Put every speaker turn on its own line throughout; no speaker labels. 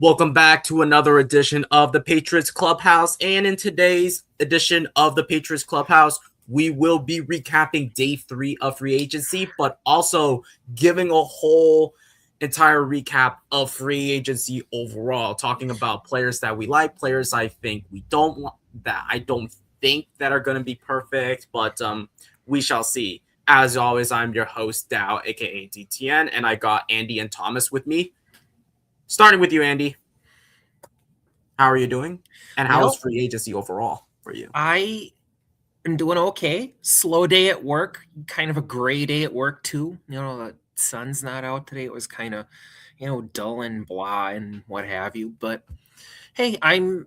Welcome back to another edition of the Patriots Clubhouse. And in today's edition of the Patriots Clubhouse, we will be recapping day 3 of free agency, but also giving a whole entire recap of free agency overall, talking about players that we like, players I think we don't want, that I don't think that are going to be perfect, but we shall see. As always, I'm your host, Dow, aka DTN, and I got Andy and Thomas with me. Starting with you, Andy. How are you doing? And how is free agency overall for you?
I am doing okay. Slow day at work, kind of a gray day at work too. The sun's not out today. It was kind of, dull and blah and what have you. But hey, I'm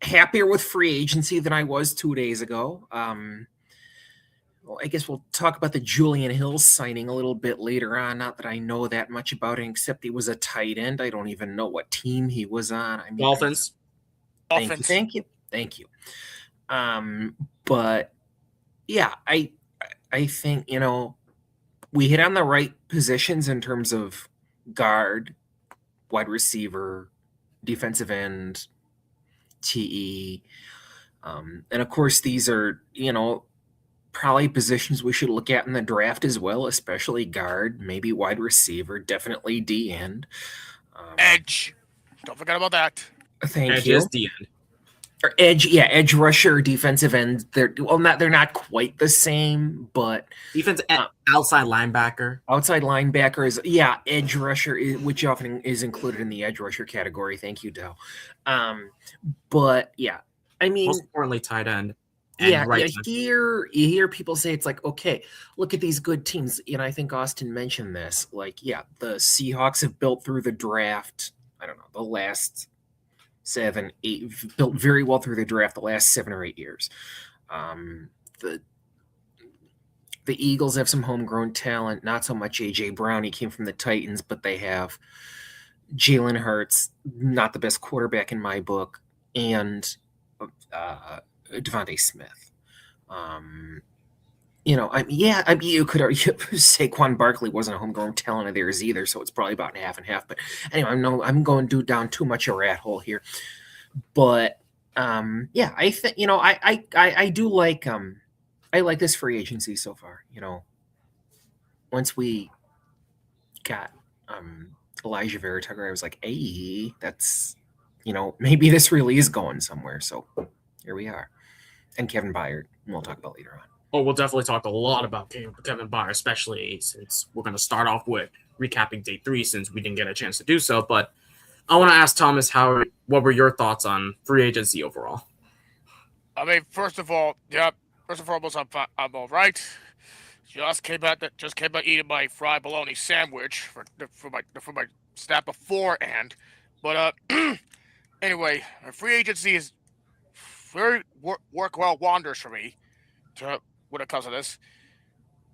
happier with free agency than I was 2 days ago. Well, I guess we'll talk about the Julian Hill signing a little bit later on. Not that I know that much about him, except he was a tight end. I don't even know what team he was on.
Dolphins.
Thank you. But yeah, I think, we hit on the right positions in terms of guard, wide receiver, defensive end, TE. And of course, these are, probably positions we should look at in the draft as well, especially guard, maybe wide receiver, definitely D end.
Edge. Don't forget about that.
Thank you.
Is D end.
Or edge rusher, defensive end. They're not quite the same, but
defense outside linebacker.
Outside linebacker is edge rusher, which often is included in the edge rusher category. Thank you, Del. But yeah, I mean,
most importantly, tight end.
You hear people say it's like, okay, look at these good teams. And I think Austin mentioned this. Like, the Seahawks have built through the draft. I don't know, the last 7, 8, built very well through the draft the last 7 or 8 years. The Eagles have some homegrown talent, not so much A.J. Brown. He came from the Titans, but they have Jalen Hurts, not the best quarterback in my book, and Devontae Smith. You could argue Saquon Barkley wasn't a homegrown talent of theirs either, so it's probably about half and half. But anyway, I'm going down too much a rat hole here. But I think I do like I like this free agency so far. Once we got Elijah Vera Tucker, I was like, hey, that's maybe this really is going somewhere. So here we are. And Kevin Byard, we'll talk about later on.
Oh, we'll definitely talk a lot about Kevin Byard, especially since we're going to start off with recapping day 3 since we didn't get a chance to do so. But I want to ask Thomas, what were your thoughts on free agency overall?
I mean, first and foremost, I'm all right. Just came out eating my fried bologna sandwich for my snap beforehand. But anyway, free agency is very work well wonders for me when it comes to this.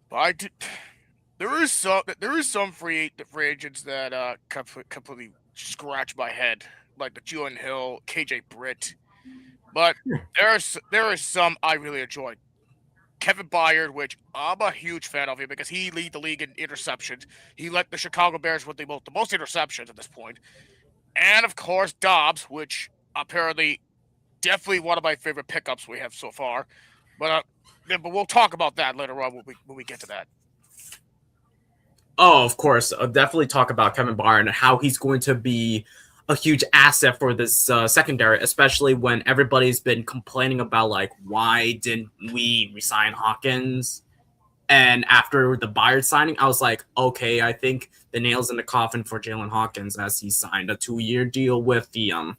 But there is some free agents that completely scratch my head, like the Julian Hill, KJ Britt. But there is some I really enjoyed. Kevin Byard, which I'm a huge fan of him because he lead the league in interceptions. He led the Chicago Bears with the most interceptions at this point. And of course, Dobbs, which apparently definitely one of my favorite pickups we have so far. But we'll talk about that later on when we get to that.
Oh, of course. I'll definitely talk about Kevin Byard and how he's going to be a huge asset for this secondary, especially when everybody's been complaining about, like, why didn't we resign Hawkins? And after the Byard signing, I was like, okay, I think the nail's in the coffin for Jalen Hawkins as he signed a 2-year deal with the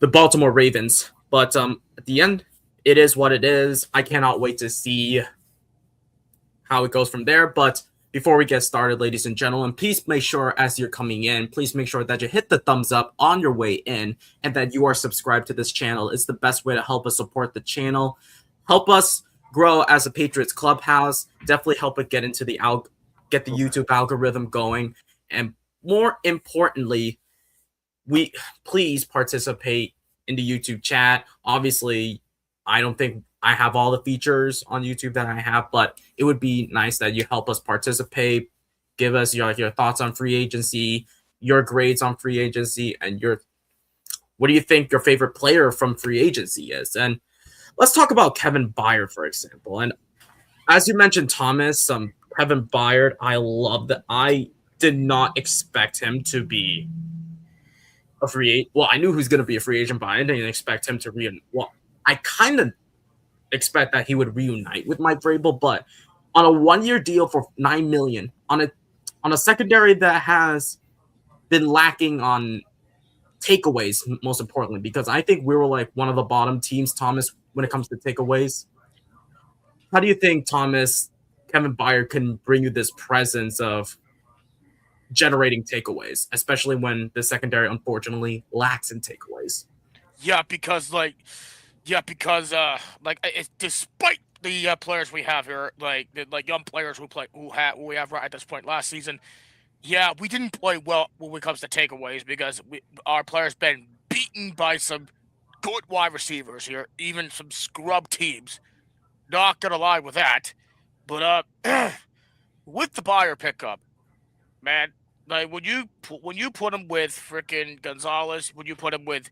Baltimore Ravens. But at the end, it is what it is. I cannot wait to see how it goes from there. But before we get started, ladies and gentlemen, please make sure as you're coming in, please make sure that you hit the thumbs up on your way in and that you are subscribed to this channel. It's the best way to help us support the channel, help us grow as a Patriots Clubhouse, definitely help it get the YouTube algorithm going. And more importantly, please participate in the YouTube chat. Obviously, I don't think I have all the features on YouTube that I have, but it would be nice that you help us participate. give us your thoughts on free agency, your grades on free agency, and what do you think your favorite player from free agency is? And let's talk about Kevin Byard, for example. And as you mentioned, Thomas, Kevin Byard, I love that. I did not expect him to be a free agent. Well, I knew he was going to be a free agent, but I didn't expect him to I kind of expect that he would reunite with Mike Vrabel, but on a 1-year deal for $9 million on a secondary that has been lacking on takeaways, most importantly, because I think we were like one of the bottom teams, Thomas, when it comes to takeaways. How do you think Kevin Byard can bring you this presence of generating takeaways, especially when the secondary unfortunately lacks in takeaways?
Yeah, because despite the players we have here, like young players who we have right at this point last season, yeah, we didn't play well when it comes to takeaways because our players been beaten by some good wide receivers here, even some scrub teams. Not gonna lie with that, but with the Byard pickup, man, like when you put him with freaking Gonzalez, when you put him with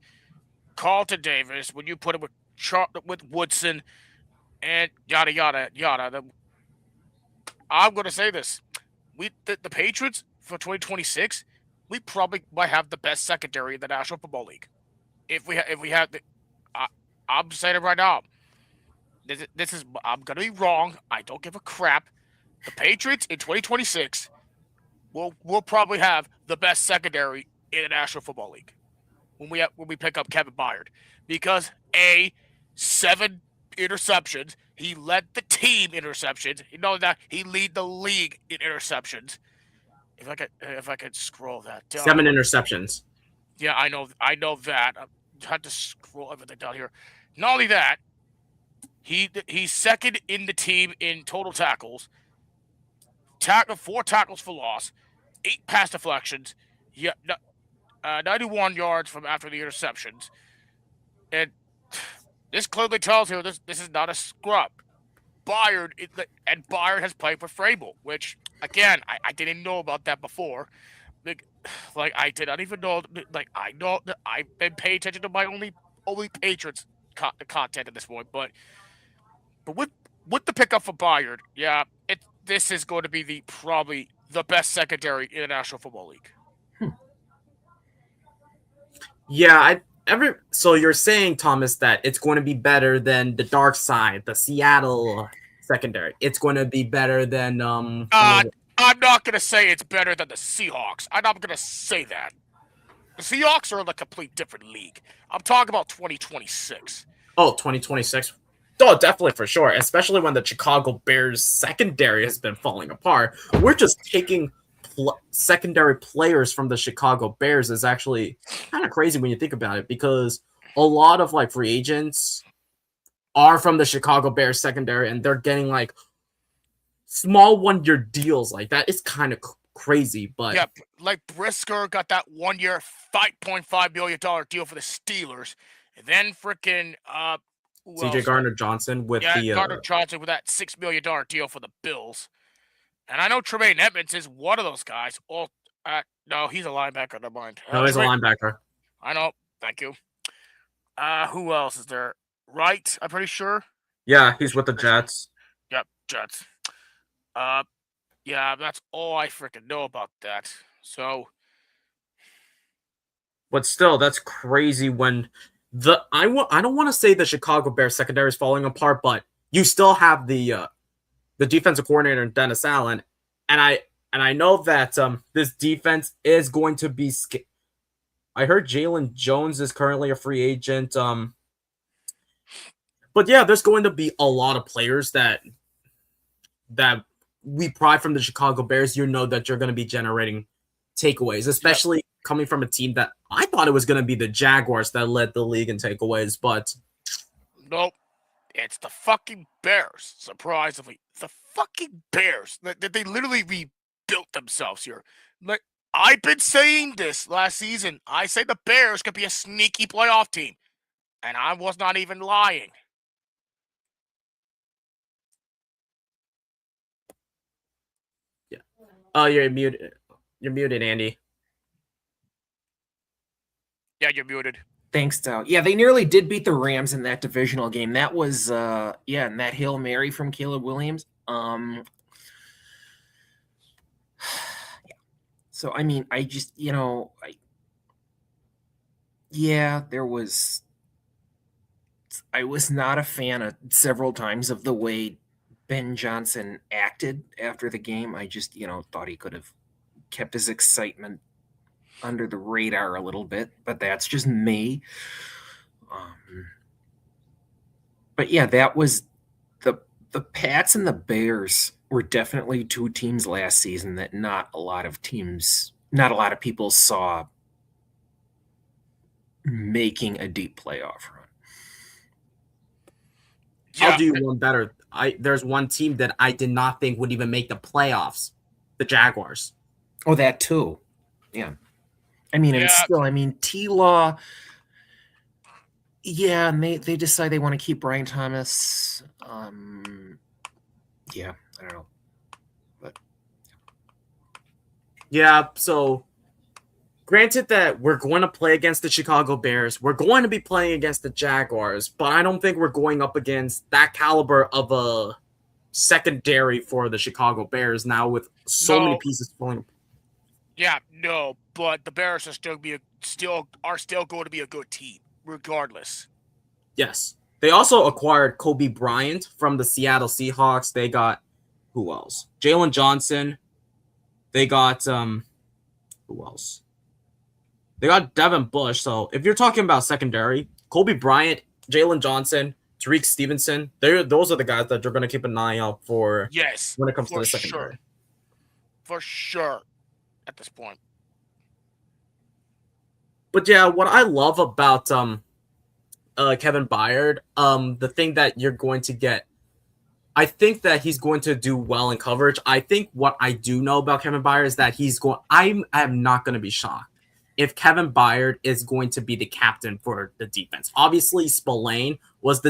Carlton Davis, when you put him with Woodson, and yada yada yada. I'm gonna say this: the Patriots for 2026, we probably might have the best secondary in the National Football League. If we have the, I'm saying it right now. This is I'm gonna be wrong. I don't give a crap. The Patriots in 2026 will probably have the best secondary in the National Football League when we pick up Kevin Byard because 7 interceptions. He led the team interceptions. You know that he lead the league in interceptions. If I could scroll that down.
7 interceptions.
Yeah, I know that. I had to scroll everything down here. Not only that, he's second in the team in total tackles. 4 tackles for loss, 8 pass deflections. Yeah, 91 yards from after the interceptions. And this clearly tells you this is not a scrub. Byard has played for Vrabel, which again I didn't know about that before. Like I did not even know. Like I know that I've been paying attention to my only Patriots content at this point, but with the pickup for Byard, yeah, this is going to be probably the best secondary in the National Football League.
Yeah, so you're saying, Thomas, that it's going to be better than the dark side, the Seattle secondary. It's going to be better than
I'm not gonna say it's better than the Seahawks. I'm not gonna say that. The Seahawks are in a complete different league. I'm talking about 2026.
Oh, 2026. Oh, definitely for sure. Especially when the Chicago Bears secondary has been falling apart. We're just taking secondary players from the Chicago Bears is actually kind of crazy when you think about it, because a lot of like free agents are from the Chicago Bears secondary, and they're getting like small 1-year deals like that. It's kind of crazy, but
yeah, like Brisker got that 1-year $5.5 million deal for the Steelers, and then freaking
CJ Gardner-Johnson with
Gardner-Johnson with that $6 million deal for the Bills. And I know Tremaine Edmonds is one of those guys. No, he's a linebacker. Never mind.
No, he's a linebacker.
I know. Thank you. Who else is there? Wright, I'm pretty sure.
Yeah, he's with the Jets.
Yep, Jets. Yeah, that's all I freaking know about that. So,
but still, that's crazy when I don't want to say the Chicago Bears secondary is falling apart, but you still have the defensive coordinator Dennis Allen, and I know that this defense is going to be. I heard Jalen Jones is currently a free agent. But yeah, there's going to be a lot of players that we pry from the Chicago Bears. You know that you're going to be generating takeaways, especially coming from a team that I thought it was going to be the Jaguars that led the league in takeaways, but
nope. It's the fucking Bears, surprisingly. The fucking Bears. They literally rebuilt themselves here. Like, I've been saying this last season. I say the Bears could be a sneaky playoff team. And I was not even lying.
Yeah. Oh, you're muted. You're muted, Andy.
Yeah, you're muted.
Thanks, Dow. Yeah, they nearly did beat the Rams in that divisional game. That was and that Hail Mary from Caleb Williams. So I mean, I just, I was not a fan of several times of the way Ben Johnson acted after the game. I just, thought he could have kept his excitement under the radar a little bit, but that's just me. But yeah, that was the Pats and the Bears were definitely two teams last season that not a lot of people saw making a deep playoff run.
Yeah. I'll do you one better. There's one team that I did not think would even make the playoffs. The Jaguars.
Oh, that too. Yeah. I mean, and still, T-Law. Yeah, and they decide they want to keep Brian Thomas. Yeah, I don't know. But
yeah, so granted that we're going to play against the Chicago Bears, we're going to be playing against the Jaguars, but I don't think we're going up against that caliber of a secondary for the Chicago Bears now with so many pieces falling.
Yeah, no, but the Bears are still going to be a good team, regardless.
Yes. They also acquired Kobe Bryant from the Seattle Seahawks. They got who else? Jalen Johnson. They got who else? They got Devin Bush. So if you're talking about secondary, Kobe Bryant, Jalen Johnson, Tariq Stevenson, those are the guys that you're going to keep an eye out for.
Yes,
when it comes to the secondary.
For sure, at this point.
But yeah, what I love about Kevin Byard, the thing that you're going to get, I think that he's going to do well in coverage. I think what I do know about Kevin Byard is that I am not going to be shocked if Kevin Byard is going to be the captain for the defense. Obviously, Spillane was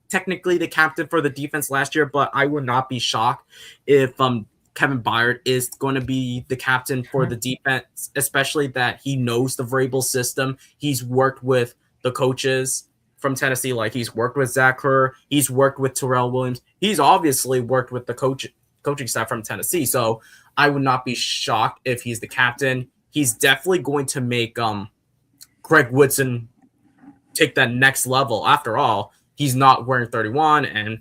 technically the captain for the defense last year, but I would not be shocked if Kevin Byard is going to be the captain for the defense, especially that he knows the Vrabel system. He's worked with the coaches from Tennessee, like he's worked with Zach Kerr, he's worked with Terrell Williams. He's obviously worked with the coaching staff from Tennessee, so I would not be shocked if he's the captain. He's definitely going to make Greg Woodson take that next level. After all, he's not wearing 31, and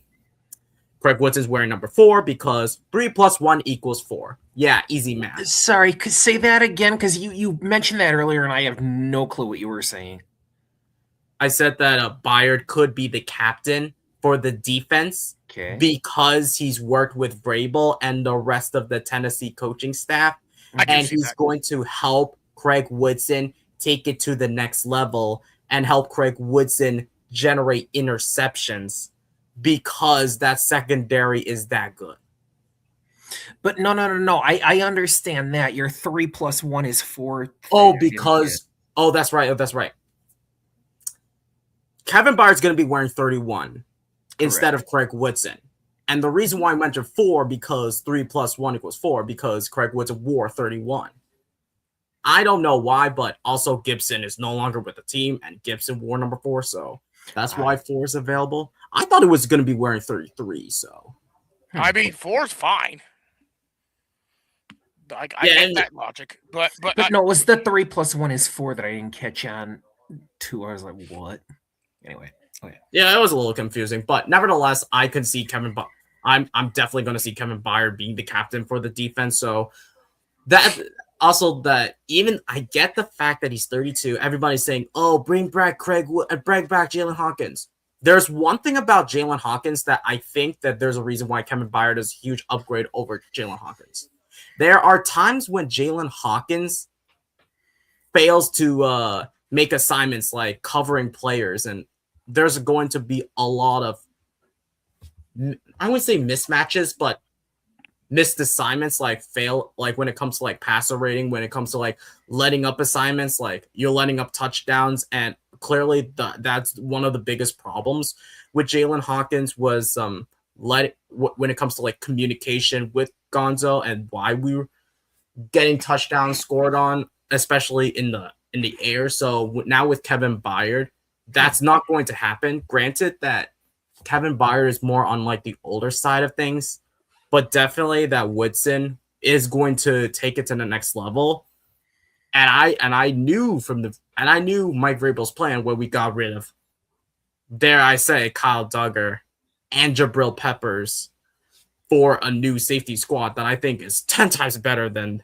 Greg Woodson's wearing number 4 because 3 + 1 = 4. Yeah, easy math.
Sorry, could say that again, because you mentioned that earlier, and I have no clue what you were saying.
I said that Byard could be the captain for the defense because he's worked with Vrabel and the rest of the Tennessee coaching staff, and he's going to help Craig Woodson take it to the next level and help Craig Woodson generate interceptions because that secondary is that good.
But no. I understand that. Your 3 + 1 = 4.
That's right. Kevin Byard's going to be wearing 31 instead of Craig Woodson. And the reason why I mentioned 4 because 3 + 1 = 4 because Craig Woodson wore 31. I don't know why, but also Gibson is no longer with the team, and Gibson wore number 4, so that's why 4 is available. I thought it was going to be wearing 33, so.
I mean, 4's fine. I get that logic, but
no, it was the 3 + 1 = 4 that I didn't catch on to. I was like, what? Anyway, okay.
Yeah, it was a little confusing, but nevertheless, I could see I'm definitely going to see Kevin Byard being the captain for the defense. So that also that even I get the fact that he's 32. Everybody's saying, "Oh, bring back Jalen Hawkins." There's one thing about Jalen Hawkins that I think that there's a reason why Kevin Byard is a huge upgrade over Jalen Hawkins. There are times when Jalen Hawkins fails to make assignments like covering players, and there's going to be a lot of, I wouldn't say mismatches, but missed assignments, like when it comes to like passer rating, when it comes to like letting up assignments, like you're letting up touchdowns, and clearly that's one of the biggest problems with Jalen Hawkins was when it comes to like communication with Gonzo and why we were getting touchdowns scored on, especially in the air. So now with Kevin Byard, that's not going to happen. Granted that Kevin Byard is more on like the older side of things, but definitely that Woodson is going to take it to the next level. And I knew Mike Vrabel's plan when we got rid of, dare I say, Kyle Duggar and Jabril Peppers for a new safety squad that I think is 10 times better than,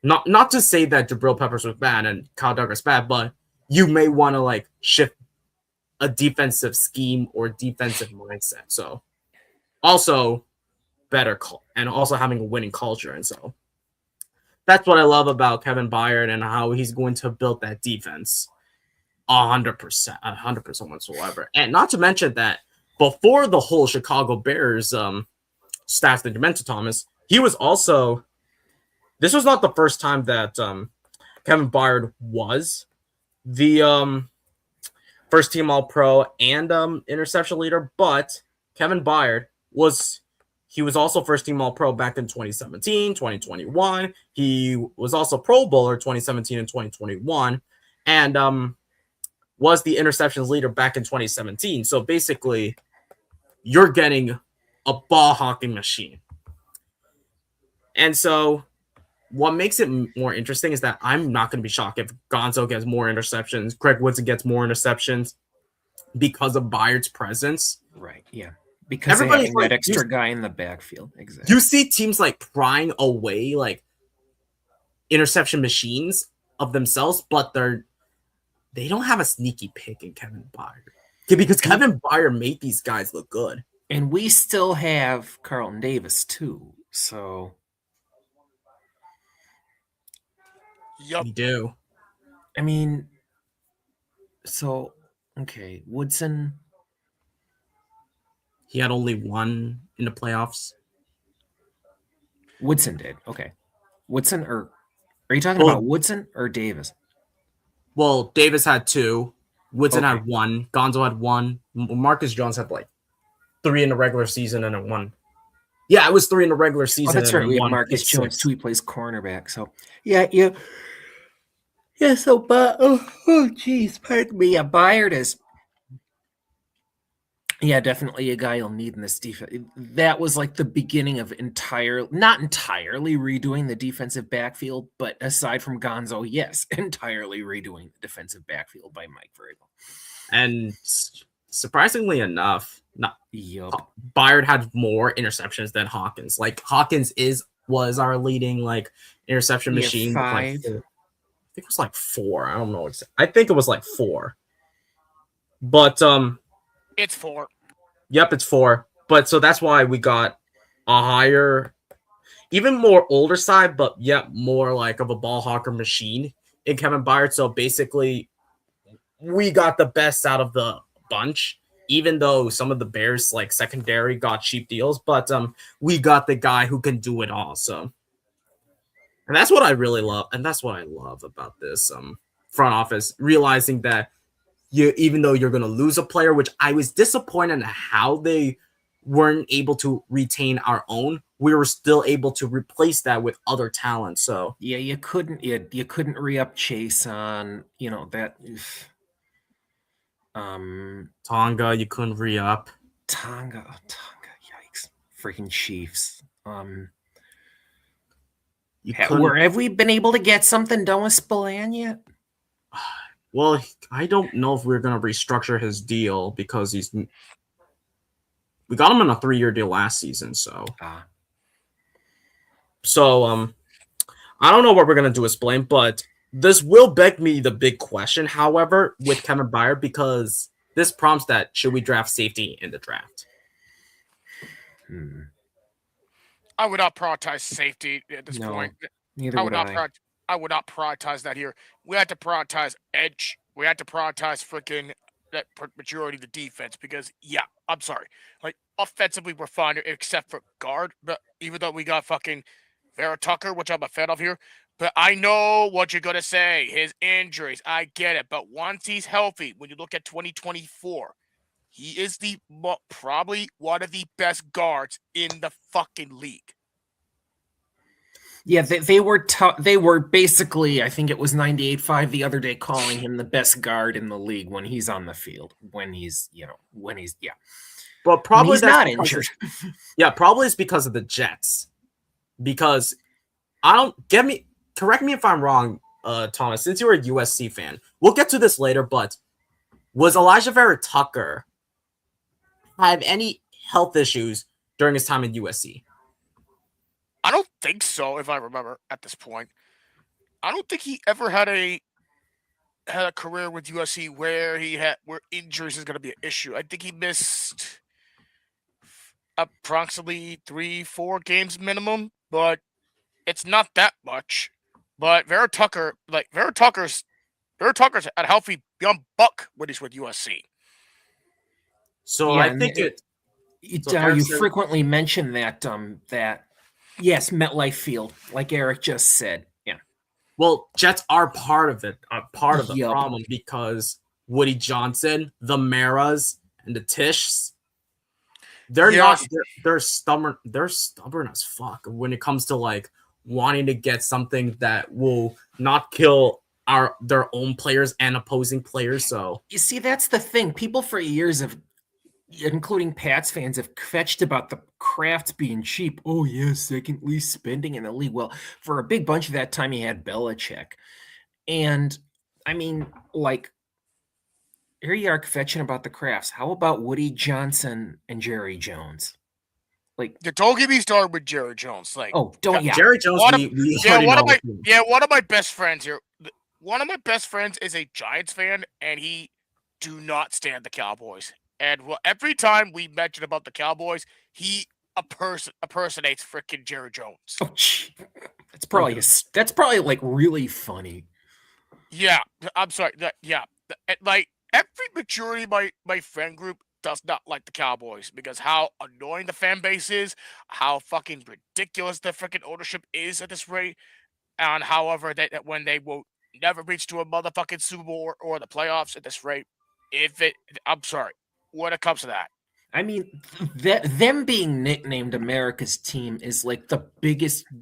not to say that Jabril Peppers was bad and Kyle Duggar's bad, but you may want to like shift a defensive scheme or defensive mindset. So also better and also having a winning culture. And so that's what I love about Kevin Byard and how he's going to build that defense 100% whatsoever. And not to mention that before the whole Chicago Bears staff that you mentioned, Thomas, he was also, this was not the first time that Kevin Byard was the first team All-Pro and interception leader, but Kevin Byard was also first team All-Pro back in 2017, 2021. He was also Pro Bowler 2017 and 2021, and was the interceptions leader back in 2017. So basically, you're getting a ball hawking machine. And so what makes it more interesting is that I'm not going to be shocked if Gonzo gets more interceptions, Greg Woodson gets more interceptions because of Byard's presence.
Right, yeah. Because everybody's having that extra guy in the backfield. Exactly.
You see teams like prying away like interception machines of themselves, but they don't have a sneaky pick in Kevin Byard. Because Kevin Byard made these guys look good.
And we still have Carlton Davis too. So
Yep.
We do.
I mean, so okay, Woodson.
He had only one in the playoffs.
Woodson did. Okay. Woodson, or are you talking about Woodson or Davis?
Well, Davis had two. Woodson had one. Gonzo had one. Marcus Jones had like 3 in the regular season and then 1. Yeah, it was 3 in the regular season.
Oh, that's right. We have Marcus Jones too. He plays cornerback. So yeah. So, but geez, pardon me. Yeah, Byard is. Yeah, definitely a guy you'll need in this defense. That was like the beginning of not entirely redoing the defensive backfield, but aside from Gonzo, yes, entirely redoing the defensive backfield by Mike Vrabel.
And surprisingly enough, Byard had more interceptions than Hawkins. Like Hawkins was our leading like interception machine.
5.
I think it was like 4. I don't know. I think it was like 4. But
it's 4.
Yep, it's 4. But so that's why we got a higher, even more older side, but yet more like of a ball hawker machine in Kevin Byard. So basically, we got the best out of the bunch, even though some of the Bears like secondary got cheap deals, but we got the guy who can do it all. So, and that's what I really love, and that's what I love about this front office, realizing that even though you're going to lose a player, which I was disappointed in how they weren't able to retain our own, we were still able to replace that with other talent. So
yeah, you couldn't re-up Chase on that.
Tonga, you couldn't re-up.
Tonga, yikes! Freaking Chiefs. Have we been able to get something done with Spillane yet?
Well, I don't know if we're going to restructure his deal because we got him on a 3-year deal last season. So I don't know what we're going to do with Spillane, but this will beg me the big question, however, with Kevin Byard, because this prompts that should we draft safety in the draft?
I would not prioritize safety at this point.
Neither would I.
I would not prioritize that here. We had to prioritize edge. We had to prioritize freaking that majority of the defense because, yeah, I'm sorry. Like, offensively, we're fine except for guard. But even though we got fucking Vera Tucker, which I'm a fan of here, but I know what you're going to say. His injuries, I get it. But once he's healthy, when you look at 2024, He is probably one of the best guards in the fucking league.
Yeah, they were they were basically, I think it was 98.5 the other day, calling him the best guard in the league when he's on the field. When he's
But probably
he's
that's
not
because
injured.
probably it's because of the Jets. Because correct me if I'm wrong, Thomas, since you're a USC fan. We'll get to this later, but was Elijah Vera Tucker have any health issues during his time in USC?
I don't think so, if I remember at this point. I don't think he ever had a career with USC where injuries is going to be an issue. I think he missed approximately 3-4 games minimum, but it's not that much. But Vera Tucker's a healthy young buck when he's with USC.
So
Yeah,
I think
you frequently mention that yes, MetLife Field, like Eric just said. Yeah.
Well, Jets are part of it, part of the problem, because Woody Johnson, the Maras, and the Tishs, they're stubborn. They're stubborn as fuck when it comes to like wanting to get something that will not kill their own players and opposing players. So
you see, that's the thing. People for years have, including Pats fans, have fetched about the Kraft being cheap. Oh yeah, second least spending in the league. Well, for a big bunch of that time, he had Belichick, and I mean, like, here you are fetching about the Krafts. How about Woody Johnson and Jerry Jones? Like,
don't get me started with Jerry Jones. Like,
Jerry Jones.
One of my best friends here. One of my best friends is a Giants fan, and he do not stand the Cowboys. And every time we mention about the Cowboys, he impersonates freaking Jerry Jones.
Oh, that's probably like really funny.
Yeah, I'm sorry. Like every majority of my friend group does not like the Cowboys because how annoying the fan base is, how fucking ridiculous the freaking ownership is at this rate, and however that when they will never reach to a motherfucking Super Bowl or the playoffs at this rate. I'm sorry, when it comes to that.
I mean, them being nicknamed America's team is like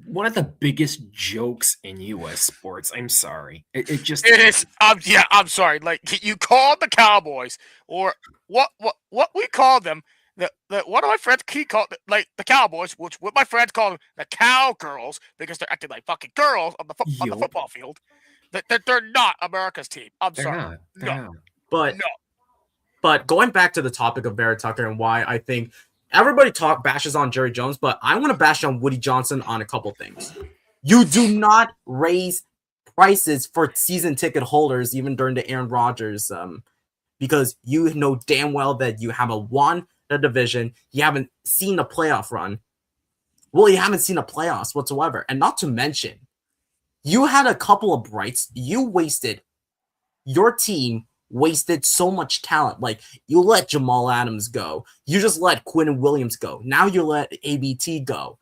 one of the biggest jokes in U.S. sports. I'm sorry, it
is. I'm sorry. Like you call the Cowboys or what we call them. One of my friends he called like the Cowboys, which what my friends call them the Cowgirls because they're acting like fucking girls on the football field. That they're not America's team.
They're
sorry.
Not.
No.
But going back to the topic of Vera Tucker and why I think everybody bashes on Jerry Jones, but I want to bash on Woody Johnson on a couple things. You do not raise prices for season ticket holders even during the Aaron Rodgers, because you know damn well that you have a division. You haven't seen a playoff run. Well, you haven't seen a playoffs whatsoever. And not to mention, you had a couple of brights. Your team wasted so much talent. Like, you let Jamal Adams go. You just let Quinn Williams go. Now you let ABT go.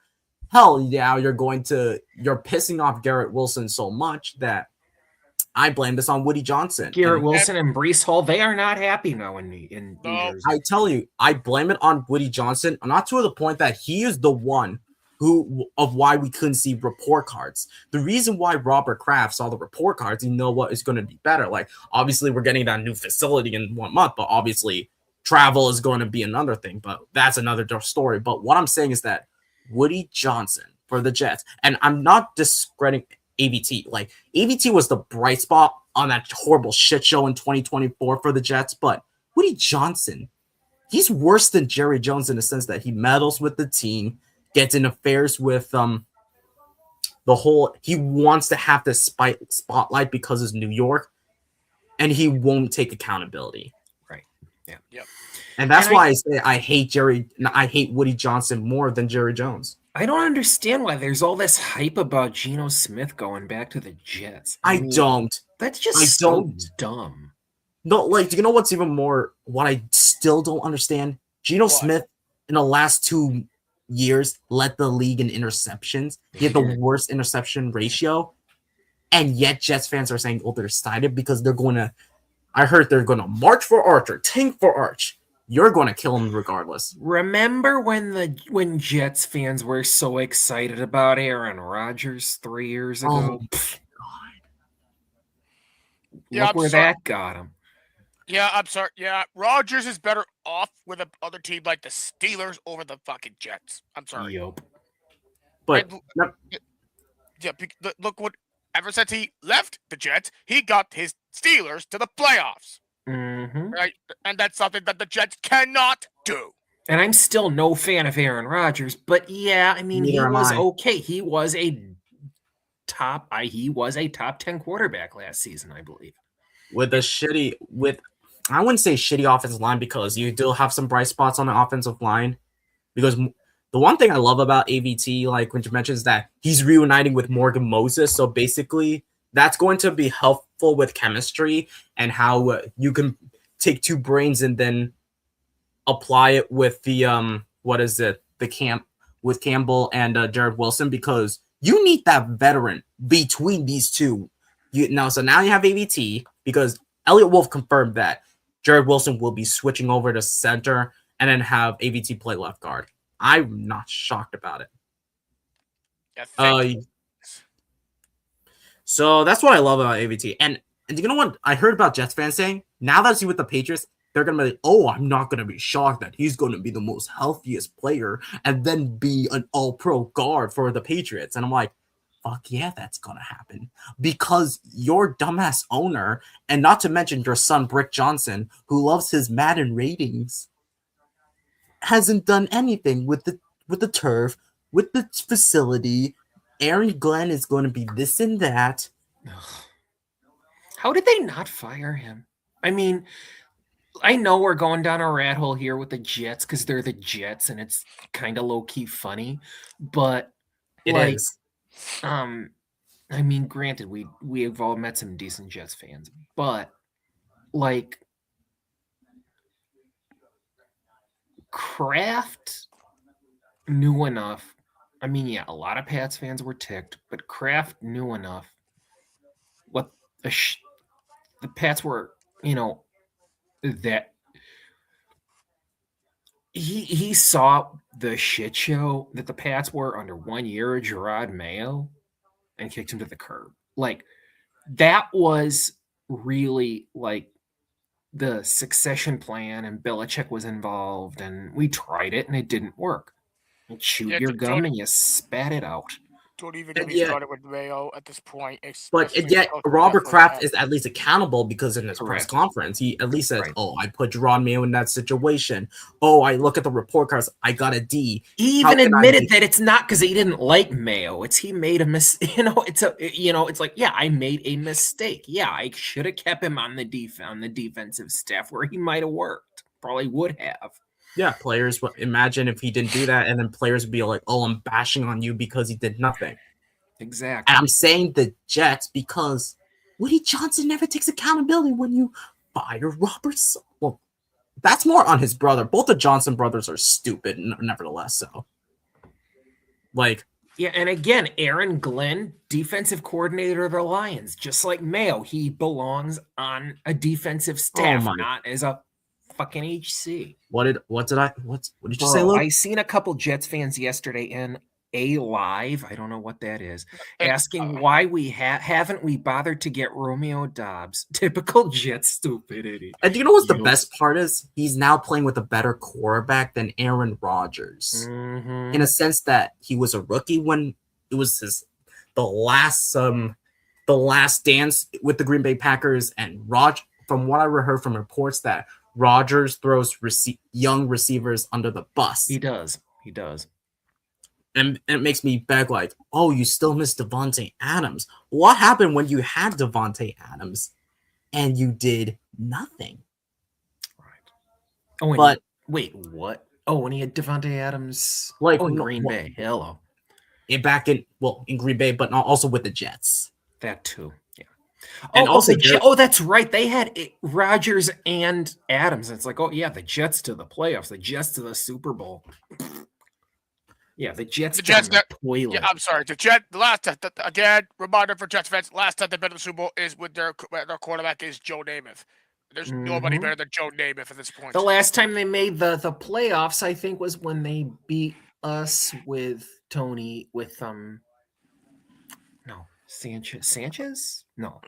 Hell, now you're pissing off Garrett Wilson so much that I blame this on Woody Johnson.
Garrett Wilson and Breece Hall, they are not happy now in New Jersey.
I tell you, I blame it on Woody Johnson, not to the point that he is the one of why we couldn't see report cards. The reason why Robert Kraft saw the report cards, you know what is going to be better. Like, obviously, we're getting that new facility in 1 month, but obviously, travel is going to be another thing. But that's another story. But what I'm saying is that Woody Johnson for the Jets, and I'm not discrediting ABT. Like, ABT was the bright spot on that horrible shit show in 2024 for the Jets, but Woody Johnson, he's worse than Jerry Jones in the sense that he meddles with the team, gets in affairs with he wants to have this spotlight because it's New York, and he won't take accountability.
Right. Yeah.
Yep.
And that's why I say I hate Woody Johnson more than Jerry Jones.
I don't understand why there's all this hype about Geno Smith going back to the Jets.
I don't.
That's just so dumb.
No, like, do you know what's even more, what I still don't understand? Geno Smith in the last 2 years led the league in interceptions. He had the worst interception ratio. And yet Jets fans are saying, oh, they're excited because I heard they're going to march for Arch or tank for Arch. you're going to kill him regardless.
Remember when Jets fans were so excited about Aaron Rodgers 3 years ago? Look where that got him.
Yeah, I'm sorry. Yeah, Rodgers is better off with another team like the Steelers over the fucking Jets. I'm sorry.
Yup.
But
look what. Ever since he left the Jets, he got his Steelers to the playoffs.
Mm-hmm.
Right, and that's something that the Jets cannot do.
And I'm still no fan of Aaron Rodgers, but yeah, I mean, he was okay. He was a top 10 quarterback last season, I believe.
With I wouldn't say shitty offensive line, because you do have some bright spots on the offensive line. Because the one thing I love about AVT, like when you mentioned, is that he's reuniting with Morgan Moses. So basically, that's going to be helpful with chemistry and how you can take two brains and then apply it with the with Campbell and Jared Wilson, because you need that veteran between these two. So now you have AVT, because Elliot Wolf confirmed that Jared Wilson will be switching over to center and then have AVT play left guard. I'm not shocked about it. So that's what I love about AVT. And you know what I heard about Jets fans saying? Now that he's with the Patriots, they're going to be like, oh, I'm not going to be shocked that he's going to be the most healthiest player and then be an all-pro guard for the Patriots. And I'm like, fuck yeah, that's going to happen. Because your dumbass owner, and not to mention your son, Brick Johnson, who loves his Madden ratings, hasn't done anything with the turf, with the facility. Aaron Glenn is going to be this and that.
How did they not fire him? I mean, I know we're going down a rat hole here with the Jets because they're the Jets and it's kind of low-key funny, but
it is.
I mean, granted, we've all met some decent Jets fans, but like Kraft knew enough. I mean, yeah, a lot of Pats fans were ticked, but Kraft knew enough what the Pats were, that he saw the shit show that the Pats were under 1 year of Gerard Mayo and kicked him to the curb. Like, that was really like the succession plan, and Belichick was involved, and we tried it and it didn't work. You chew your gum and you spat it out.
Don't even get me started with Mayo at this point.
But yet, Robert Kraft is at least accountable, because in his press conference, he at least says, oh, I put Gerard Mayo in that situation. Oh, I look at the report cards, I got a D.
He even admitted that it's not because he didn't like Mayo. It's he made a mistake. It's like, yeah, I made a mistake. Yeah, I should have kept him on the defensive staff where he might have worked. Probably would have.
Yeah, players, imagine if he didn't do that, and then players would be like, oh, I'm bashing on you because he did nothing.
Exactly.
And I'm saying the Jets because Woody Johnson never takes accountability when you fire Roberts. Well, that's more on his brother. Both the Johnson brothers are stupid, nevertheless, so.
Yeah, and again, Aaron Glenn, defensive coordinator of the Lions, just like Mayo, he belongs on a defensive staff, not as a fucking HC.
What did you say, Luke?
I seen a couple Jets fans yesterday in a live, I don't know what that is, asking why we haven't we bothered to get Romeo Doubs. Typical Jet stupidity.
And do you know what the best part is? He's now playing with a better quarterback than Aaron Rodgers.
Mm-hmm.
In a sense that he was a rookie when it was the last dance with the Green Bay Packers, and from what I heard from reports, that Rodgers throws young receivers under the bus.
He does.
And it makes me beg, like, oh, you still miss Devontae Adams. What happened when you had Devontae Adams and you did nothing?
Right. Wait, what? Oh, when he had Devontae Adams in Green Bay. Hello.
In Green Bay, but also with the Jets.
That too, yeah.
And
that's right. They had Rodgers and Adams. It's like, oh yeah, the Jets to the playoffs, the Jets to the Super Bowl. Yeah, the Jets toilet.
Yeah, I'm sorry. The last again, reminder for Jets fans: last time they've been to the Super Bowl is with their quarterback is Joe Namath. There's nobody better than Joe Namath at this point.
The last time they made the playoffs, I think, was when they beat us with Tony with no Sanchez. No.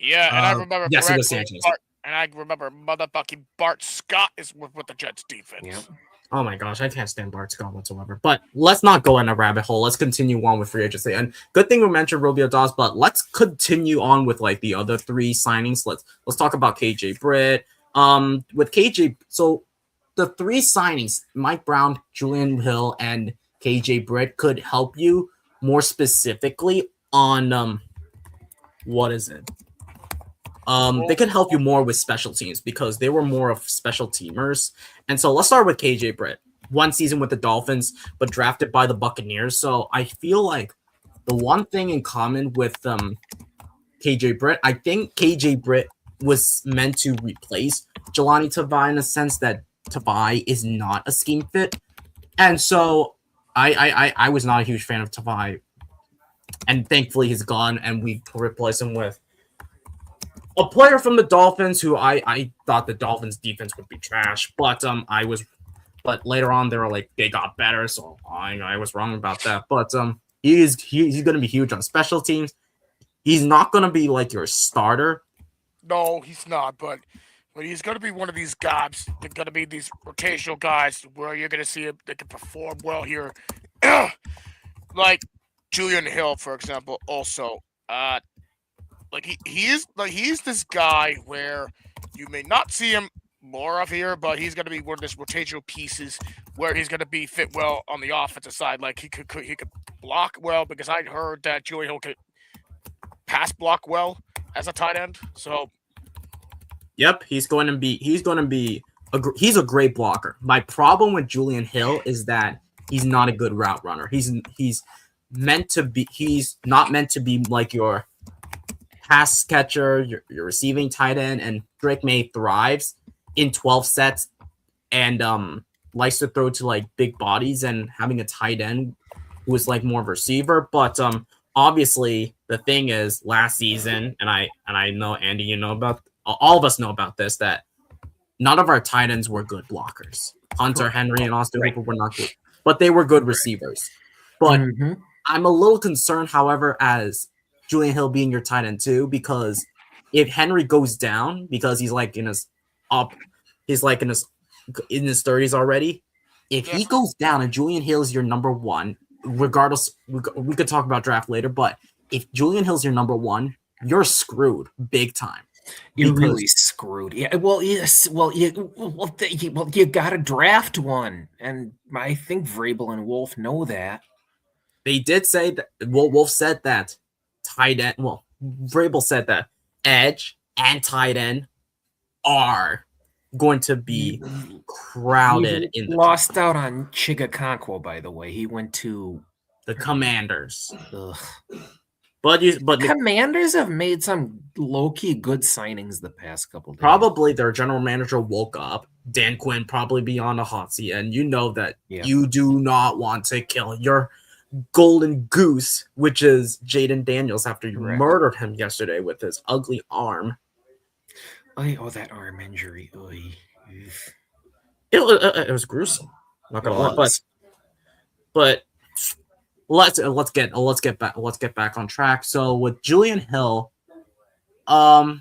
Yeah, and I remember
yes, it was Sanchez.
And I remember motherfucking Bart Scott is with the Jets defense.
Yep.
Oh my gosh, I can't stand Bart Scott whatsoever. But let's not go in a rabbit hole. Let's continue on with free agency. And good thing we mentioned Romeo Dawes, but let's continue on with like the other three signings. Let's talk about KJ Britt. With KJ, so the three signings, Mike Brown, Julian Hill, and KJ Britt could help you more specifically on what is it? They could help you more with special teams because they were more of special teamers. And so let's start with KJ Britt. 1 season with the Dolphins, but drafted by the Buccaneers. So I feel like the one thing in common with KJ Britt, I think KJ Britt was meant to replace Jelani Tavai in a sense that Tavai is not a scheme fit. And so I was not a huge fan of Tavai. And thankfully he's gone and we replaced him with a player from the Dolphins who I thought the Dolphins defense would be trash, but later on they were like they got better, so I was wrong about that. But he's going to be huge on special teams. He's not going to be like your starter.
No, he's not, but he's going to be one of these guys. They're going to be these rotational guys where you're going to see him. They can perform well here, like Julian Hill, for example. Also, he's this guy where you may not see him more of here, but he's going to be one of those rotational pieces where he's going to be fit well on the offensive side. Like he could block well because I heard that Julian Hill could pass block well as a tight end. So,
yep, he's a great blocker. My problem with Julian Hill is that he's not a good route runner. He's not meant to be like your pass catcher, your receiving tight end, and Drake May thrives in 12 sets and likes to throw to like big bodies and having a tight end who is like more of a receiver. But obviously the thing is last season, and I know Andy, you know about all of us know about this, that none of our tight ends were good blockers. Hunter Henry and Austin Hooper were not good, but they were good receivers. But I'm a little concerned, however, as Julian Hill being your tight end too, because if Henry goes down because he's like in his 30s already, if he goes down and Julian Hill is your number one, regardless, we could talk about draft later, but if Julian Hill's your number one, you're screwed big time.
You're really screwed. Yeah. Well, yes. Well, you got to draft one, and I think Vrabel and Wolf know that.
They did say that. Well, Wolf said that tight end. Well, Vrabel said that edge and tight end are going to be crowded.
Lost out on Chigakonkwo, by the way. He went to
the Commanders.
Ugh.
But
Commanders have made some low-key good signings the past couple days.
Probably their general manager woke up. Dan Quinn probably be on the hot seat, and you know that you do not want to kill your golden goose, which is Jaden Daniels, after you murdered him yesterday with his ugly arm.
Oh, that arm injury.
It was gruesome. Not gonna lie, but let's get back on track. So with Julian Hill, the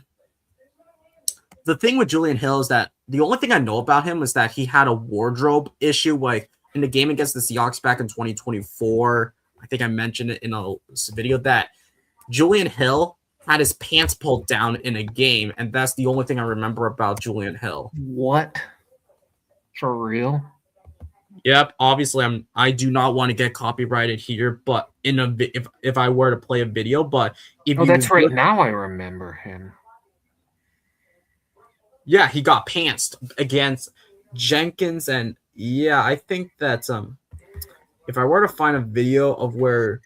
thing with Julian Hill is that the only thing I know about him is that he had a wardrobe issue, like in the game against the Seahawks back in 2024. I think I mentioned it in a video that Julian Hill had his pants pulled down in a game, and that's the only thing I remember about Julian Hill.
What? For real?
Yep. Obviously, I do not want to get copyrighted here, but if I were to play a video, but
that's right. Now I remember him.
Yeah, he got pantsed against Jenkins, and I think that if I were to find a video of where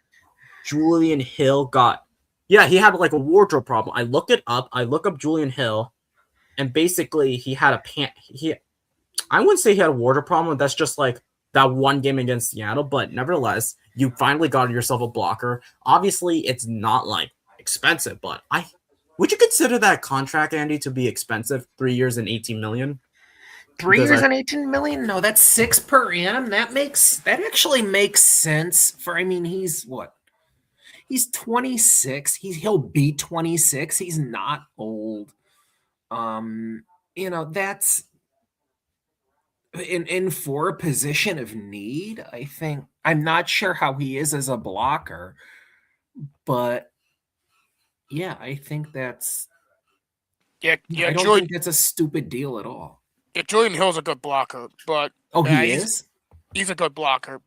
Julian Hill got, he had like a wardrobe problem. I look up Julian Hill, and basically he had I wouldn't say he had a wardrobe problem. That's just like that one game against Seattle, but nevertheless, you finally got yourself a blocker. Obviously, it's not like expensive, but Would you consider that contract, Andy, to be expensive? 3 years and 18 million?
3 years and 18 million? No, that's 6 per annum. That actually makes sense for, I mean, he's what? He's 26. He'll be 26. He's not old. That's in for a position of need. I think I'm not sure how he is as a blocker, but yeah, I think that's I don't think that's a stupid deal at all.
Yeah, Julian Hill's a good blocker, but
he is.
He's a good blocker.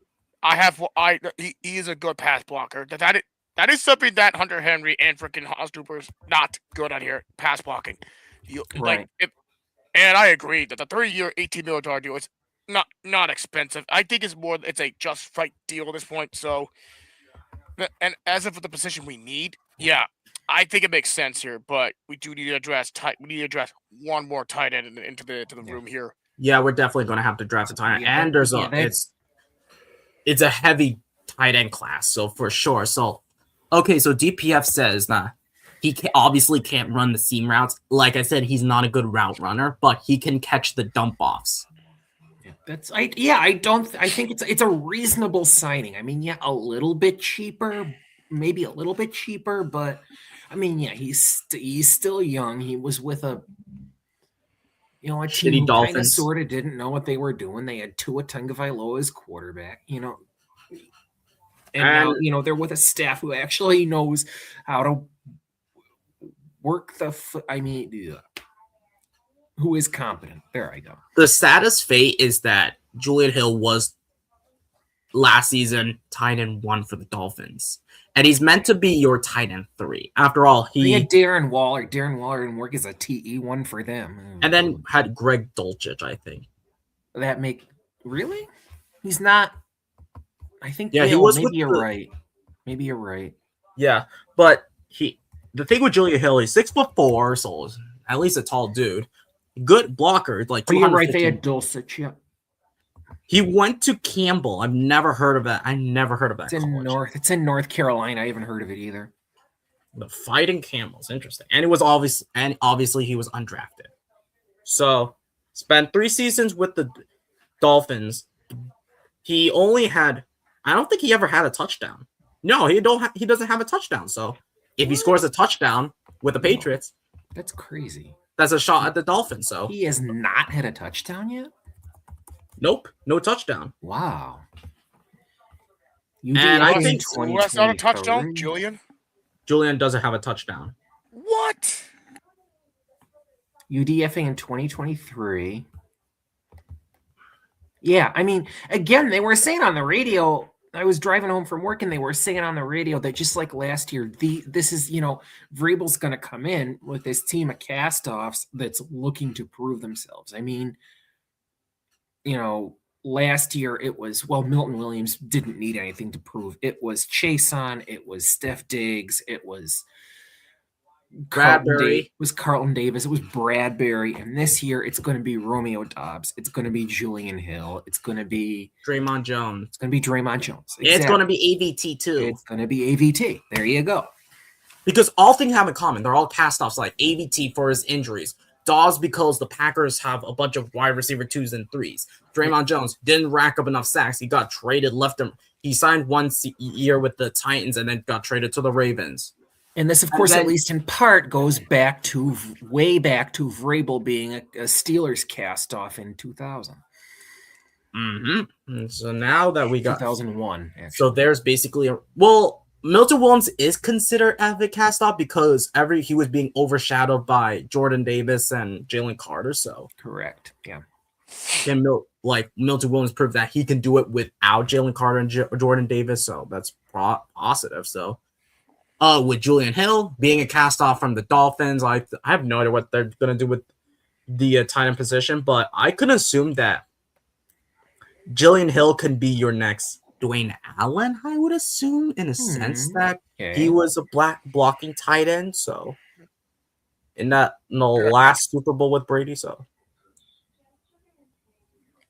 He is a good pass blocker. That is something that Hunter Henry and freaking Hosduper's not good at here, pass blocking.
Right.
And I agree that the 3-year, $18 million deal is not expensive. I think it's a just right deal at this point. So, and as of the position we need, yeah, I think it makes sense here. But we do need to address one more tight end into the room here.
Yeah, we're definitely going to have to draft a tight end, and there's it's a heavy tight end class, so for sure. So, okay, so DPF says that he obviously can't run the seam routes. Like I said, he's not a good route runner, but he can catch the dump offs.
I think it's a reasonable signing. I mean, yeah, a little bit cheaper, maybe a little bit cheaper, but I mean, yeah, he's still young. He was with a team who kind of sort of didn't know what they were doing. They had Tua Tagovailoa as quarterback, and now they're with a staff who actually knows how to work who is competent. There I go.
The saddest fate is that Julian Hill was last season tight end 1 for the Dolphins. And he's meant to be your tight end 3. After all,
he had Darren Waller. Darren Waller didn't work as a TE1 for them.
And then had Greg Dulcich, I think.
Really? He's not. I think
he was.
Maybe you're right. Maybe you're right.
Yeah, but the thing with Julian Hill, he's 6'4", so at least a tall dude. Good blocker, like.
But you're right. They had Dulcich. Yeah.
He went to Campbell. I've never heard of that.
It's in North Carolina. I haven't heard of it either.
The Fighting Camels, interesting. And it was obviously he was undrafted. So spent 3 seasons with the Dolphins. He only had. I don't think he ever had a touchdown. No, he doesn't have a touchdown. So if he scores a touchdown with the Patriots,
that's crazy.
That's a shot at the Dolphins. So
he has not had a touchdown yet.
Nope, no touchdown.
Wow.
And I think
that's not a touchdown, Julian.
Julian doesn't have a touchdown.
What?
UDFing in 2023. Yeah, I mean, again, they were saying on the radio. I was driving home from work, and they were saying on the radio that just like last year, this is Vrabel's going to come in with this team of castoffs that's looking to prove themselves. I mean. Last year it was, Milton Williams didn't need anything to prove. It was Chason, it was Steph Diggs, it was
Bradbury.
It was Carlton Davis, it was Bradbury, and this year it's going to be Romeo Doubs, it's going to be Julian Hill, it's going to be
Draymond Jones.
It's going to be Draymond Jones.
Exactly. It's going to be AVT too.
It's going to be AVT. There you go.
Because all things have in common. They're all cast-offs, like AVT for his injuries. Dobbs because the Packers have a bunch of wide receiver 2s and 3s. Draymond Jones didn't rack up enough sacks. He got traded, left him. He signed 1 year with the Titans and then got traded to the Ravens.
And this, of course, at least in part, goes way back to Vrabel being a Steelers cast-off in 2000.
Mm-hmm. So now that we got
2001, actually.
So there's basically Milton Williams is considered as a cast-off because he was being overshadowed by Jordan Davis and Jalen Carter. So
correct, yeah.
And Milton Williams proved that he can do it without Jalen Carter and Jordan Davis. So that's positive. So, with Julian Hill being a cast-off from the Dolphins, I have no idea what they're gonna do with the tight end position, but I could assume that Julian Hill can be your next Dwayne Allen, I would assume, in a sense that he was a blocking tight end. So, in the last Super Bowl with Brady, so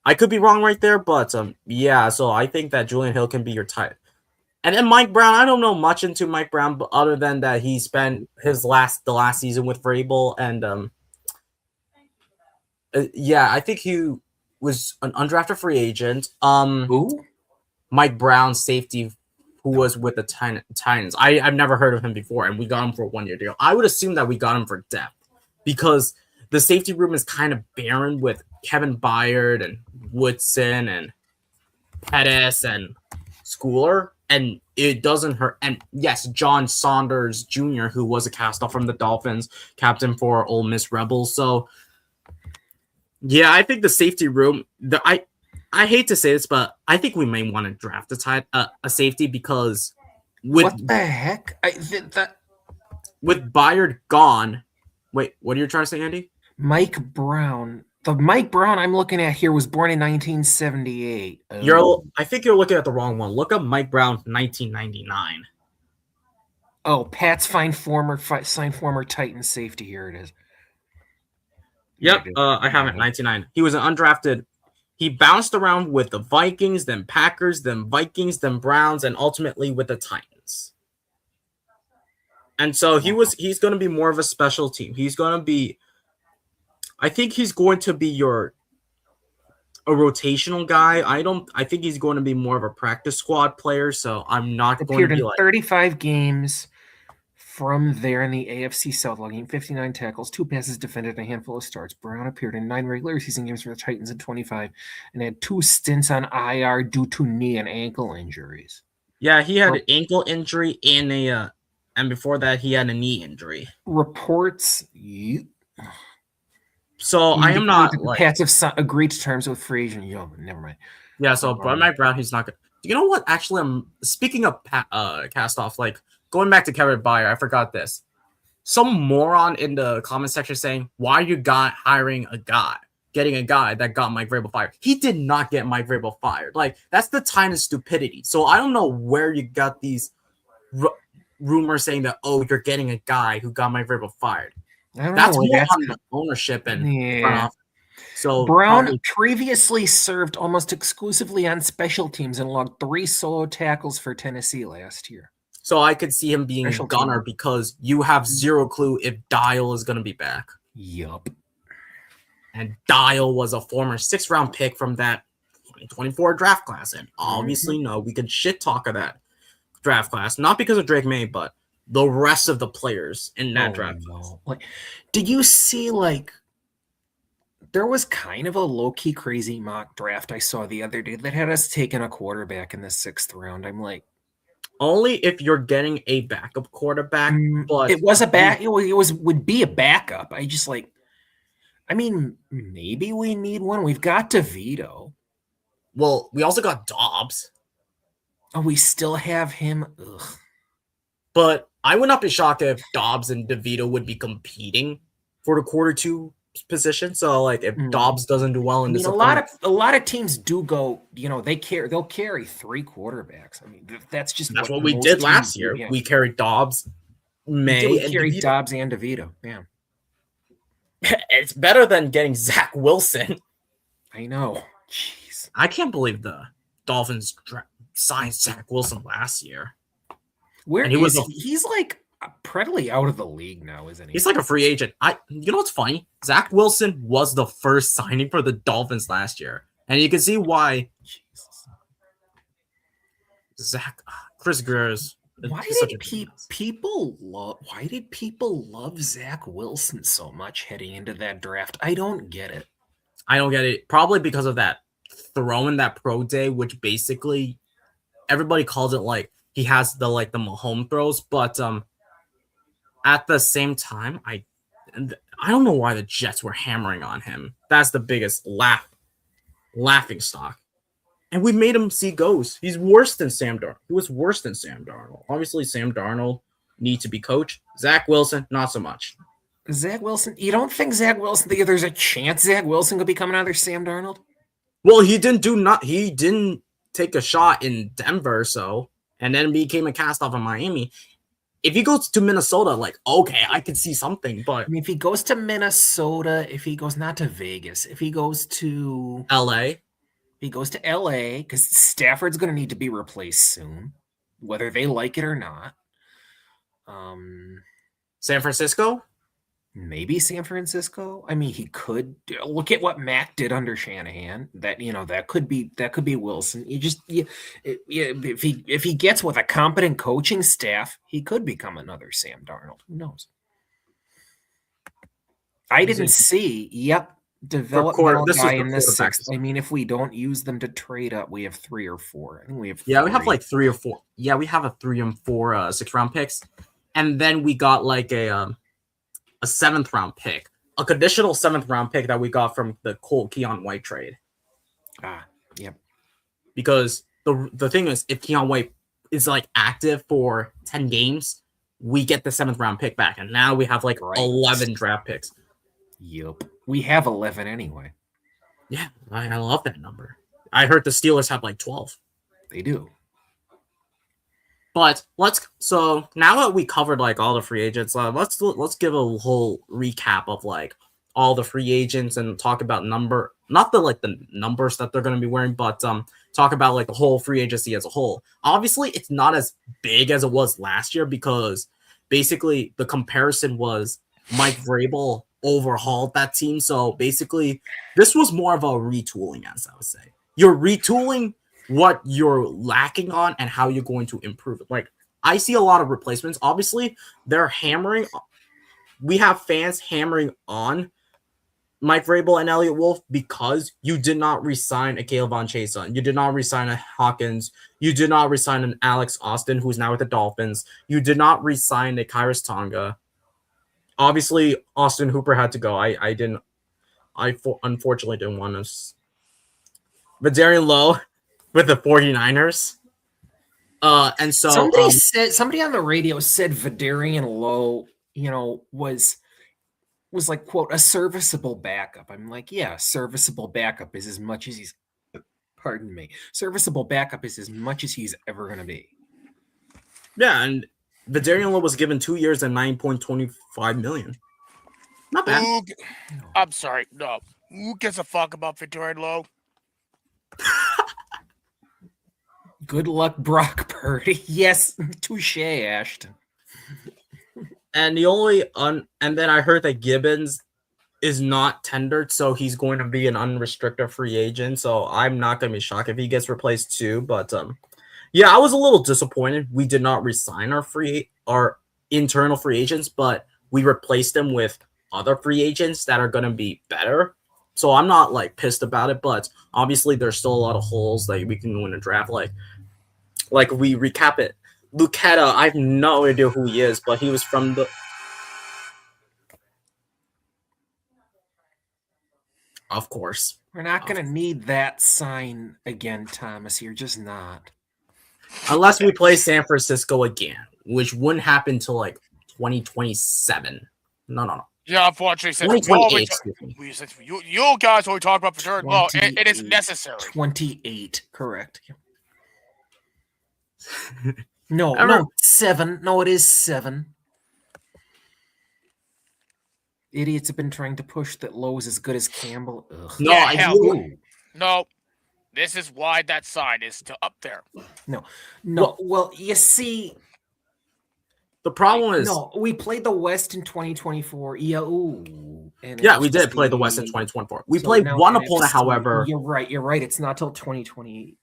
I could be wrong right there, but yeah. So I think that Julian Hill can be your tight. And then Mike Brown, I don't know much into Mike Brown, but other than that, he spent the last season with Vrabel, and yeah, I think he was an undrafted free agent.
Who?
Mike Brown, safety, who was with the Titans. I've never heard of him before, and we got him for a 1-year deal. I would assume that we got him for depth because the safety room is kind of barren with Kevin Byard and Woodson and Pettis and Schooler, and it doesn't hurt. And yes, John Saunders Jr., who was a cast-off from the Dolphins, captain for Ole Miss Rebels. So, yeah, I think the safety room. I hate to say this, but I think we may want to draft a safety because
what the heck?
With Byard gone. Wait, what are you trying to say, Andy?
Mike Brown. The Mike Brown I'm looking at here was born in 1978.
I think you're looking at the wrong one. Look up Mike Brown, 1999.
Oh, Pat's signed former Titan safety. Here it is.
Yep, I have it. 99. He was an undrafted. He bounced around with the Vikings, then Packers, then Vikings, then Browns, and ultimately with the Titans. And so he's going to be more of a special team. I think he's going to be a rotational guy. I think he's going to be more of a practice squad player, so I'm not going to be like
35 games from there in the AFC South, logging 59 tackles, 2 passes defended, and a handful of starts. Brown appeared in 9 regular season games for the Titans in 25 and had 2 stints on IR due to knee and ankle injuries.
Yeah, he had an ankle injury and before that he had a knee injury.
Reports.
So I am not
like Pats have agreed to terms with free agent. Never mind.
Yeah, so Mike Brown, he's not good. You know what? Actually, I'm speaking of cast off. Like going back to Kevin Byard, I forgot this. Some moron in the comment section saying, "Why are you getting a guy that got Mike Vrabel fired?" He did not get Mike Vrabel fired. Like that's the kind of stupidity. So I don't know where you got these rumors saying that you're getting a guy who got Mike Vrabel fired. That's more on the ownership and front office. So
Brown previously served almost exclusively on special teams and logged 3 solo tackles for Tennessee last year.
So I could see him being a gunner because you have zero clue if Dial is going to be back.
Yup.
And Dial was a former 6th-round pick from that 2024 draft class. And obviously, no, we can shit talk of that draft class. Not because of Drake May, but the rest of the players in that draft class.
Like, did you see, there was kind of a low-key crazy mock draft I saw the other day that had us taking a quarterback in the 6th round. I'm like,
only if you're getting a backup quarterback, but
it was would be a backup. Maybe we need one. We've got DeVito.
Well, we also got Dobbs.
Oh, we still have him. Ugh.
But I would not be shocked if Dobbs and DeVito would be competing for the quarter 2 position. So if Dobbs doesn't do well in this,
a lot of teams do go. They'll carry 3 quarterbacks. That's
what we did last year. Yeah. We carried Dobbs,
we carried Dobbs and DeVito. Yeah,
it's better than getting Zach Wilson.
I know. Jeez,
I can't believe the Dolphins signed Zach Wilson last year.
He's pretty out of the league now, isn't he?
He's like a free agent. You know what's funny? Zach Wilson was the first signing for the Dolphins last year, and you can see why. Chris Greer's.
Why did people love Zach Wilson so much heading into that draft? I don't get it.
I don't get it. Probably because of that throw in that pro day, which basically everybody calls it he has the Mahomes throws, but at the same time, I don't know why the Jets were hammering on him. That's the biggest laughing stock. And we made him see ghosts. He's worse than Sam Darnold. He was worse than Sam Darnold. Obviously, Sam Darnold needs to be coached. Zach Wilson, not so much.
Zach Wilson, you don't think there's a chance Zach Wilson could become another Sam Darnold?
Well, he didn't take a shot in Denver, and then became a cast off in Miami. If he goes to Minnesota, okay, I could see something, but
if he goes to Minnesota, if he goes not to Vegas, if he goes to
LA,
because Stafford's going to need to be replaced soon. whether they like it or not.
San Francisco?
Maybe San Francisco. I mean, he could look at what Mac did under Shanahan. That could be Wilson. If he gets with a competent coaching staff, he could become another Sam Darnold. Who knows? I didn't see. Yep, developmental guy in the 6th. I mean, if we don't use them to trade up, we have 3 or 4. I think we have.
Yeah, we have like 3 or 4. Yeah, we have a 3 and 4 6th round picks, and then we got like a 7th round pick, a conditional 7th round pick that we got from the Colt Keon White trade.
Yep.
Because the thing is, if Keon White is like active for 10 games, we get the 7th round pick back, and now we have like 11 draft picks.
Yep. We have 11 anyway.
Yeah, I love that number. I heard the Steelers have like 12.
They do.
But so now that we covered like all the free agents, let's give a whole recap of like all the free agents and talk about not the numbers that they're going to be wearing, but talk about like the whole free agency as a whole. Obviously, it's not as big as it was last year because basically the comparison was Mike Vrabel overhauled that team. So basically, this was more of a retooling, as I would say. You're retooling what you're lacking on and how you're going to improve it. Like, I see a lot of replacements. Obviously, we have fans hammering on Mike Vrabel and Elliott Wolf because you did not re-sign a Caleb Von Chason. You did not re-sign a Hawkins. You did not re-sign an Alex Austin, who's now with the Dolphins. You did not re-sign a Kairos Tonga. Obviously, Austin Hooper had to go. I unfortunately didn't want to. But Darian Lowe with the 49ers. And so
somebody on the radio said Vidarian Lowe, was like, quote, a serviceable backup. I'm like, yeah, serviceable backup is as much as he's serviceable backup is as much as he's ever going to be.
Yeah, and Vidarian Lowe was given 2 years and $9.25 million. Not bad.
I'm sorry. No. Who gives a fuck about Vidarian Lowe?
Good luck, Brock Purdy. Yes, touche, Ashton.
And and then I heard that Gibbons is not tendered, so he's going to be an unrestricted free agent. So I'm not going to be shocked if he gets replaced too. But yeah, I was a little disappointed. We did not resign our internal free agents, but we replaced them with other free agents that are going to be better. So I'm not like pissed about it, but obviously there's still a lot of holes that we can win a draft. Like we recap it. Lucetta, I have no idea who he is, but he was from the. Of course.
We're not going to need that sign again, Thomas. You're just not.
Unless we play San Francisco again, which wouldn't happen till like 2027. No.
Yeah, unfortunately, since you guys only talk about Vidarian Lowe, it is necessary.
28, correct. No, 7. No, it is 7. Idiots have been trying to push that Lowe is as good as Campbell. Ugh.
No,
yeah, no. This is why that sign is still up there.
No. Well, you see,
the problem is
we played the West in 2024. Yeah,
we did play the West in 2024. We played one opponent, however.
You're right. It's not till 2028.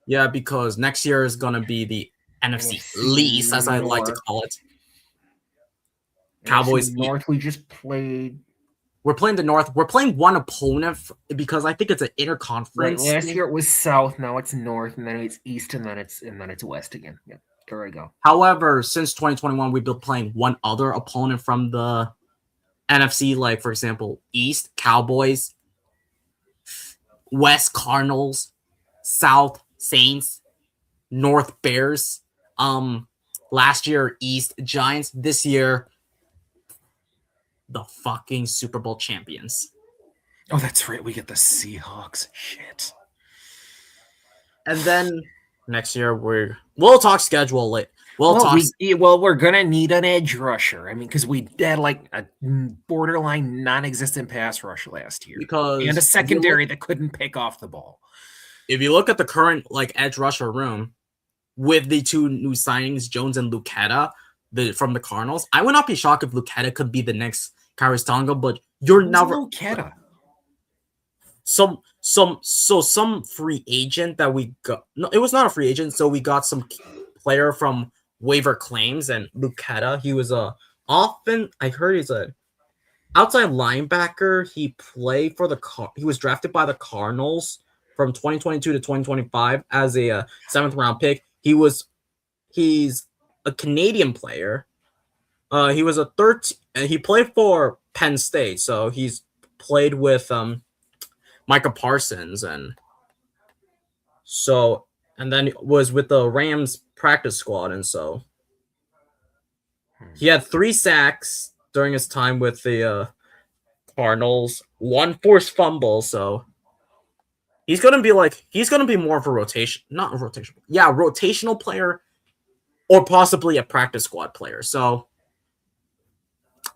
Yeah, because next year is going to be the NFC lease, as I like to call it. Cowboys
North. We just played.
We're playing the North. We're playing one opponent because I think it's an interconference.
Right, last year it was South. Now it's North, and then it's East, and then it's West again. Yeah, there we go.
However, since 2021, we've been playing one other opponent from the NFC, like for example, East Cowboys, West Cardinals, South Saints, North Bears. Last year East Giants. This year, the fucking Super Bowl champions.
Oh, that's right. We get the Seahawks. Shit.
And then next year we'll talk schedule late.
We're gonna need an edge rusher. I mean, because we had like a borderline non-existent pass rush last year, and a secondary that couldn't pick off the ball.
If you look at the current like edge rusher room, with the two new signings, Jones and Lucetta, from the Cardinals. I would not be shocked if Lucetta could be the next Khyiris Tonga, but you're
Who's
never
Lucetta?
some free agent that we got. No, it was not a free agent. So we got some player from waiver claims, and Lucetta. He was I heard he's a outside linebacker. He played for he was drafted by the Cardinals from 2022 to 2025 as a 7th round pick. He's a Canadian player. He was a he played for Penn State, so he's played with Micah Parsons, and then was with the Rams practice squad, and so he had 3 sacks during his time with the Cardinals, 1 forced fumble, so he's gonna be more of a rotational player, or possibly a practice squad player. So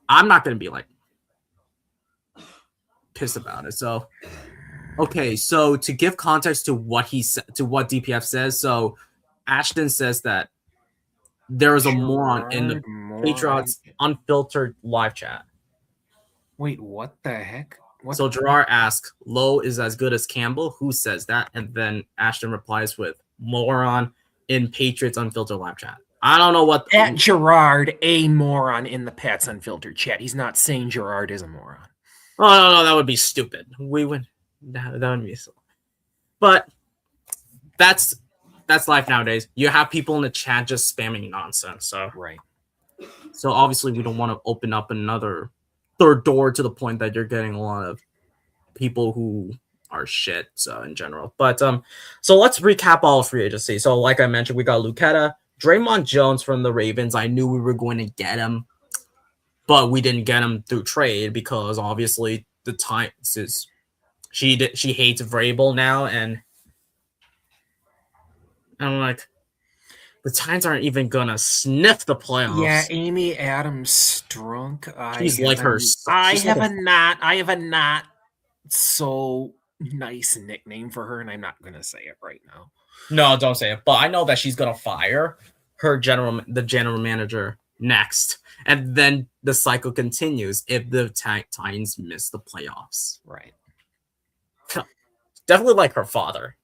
I'm not gonna be like pissed about it. So okay, so to give context to what DPF says, so Ashton says that there is a moron in the Patriots unfiltered live chat.
Wait, what the heck?
So Gerard asks, Lowe is as good as Campbell? Who says that? And then Ashton replies with moron in Patriots unfiltered live chat. I don't know what
at Gerard, a moron in the Pats unfiltered chat. He's not saying Gerard is a moron.
Oh no, that would be stupid. We would that would be so. But that's life nowadays. You have people in the chat just spamming nonsense. So
right.
So obviously we don't want to open up another third door to the point that you're getting a lot of people who are shit. So in general, but so let's recap all free agency. So like I mentioned, we got Lucetta, Draymond Jones from the Ravens. I knew we were going to get him, but we didn't get him through trade because obviously the Titans is she hates Vrabel now, and I'm like, the Titans aren't even gonna sniff the playoffs.
Yeah, Amy Adams Strunk.
She's like her.
I have a not so nice nickname for her, and I'm not gonna say it right now.
No, don't say it. But I know that she's gonna fire the general manager next, and then the cycle continues if the Titans miss the playoffs.
Right.
Definitely like her father.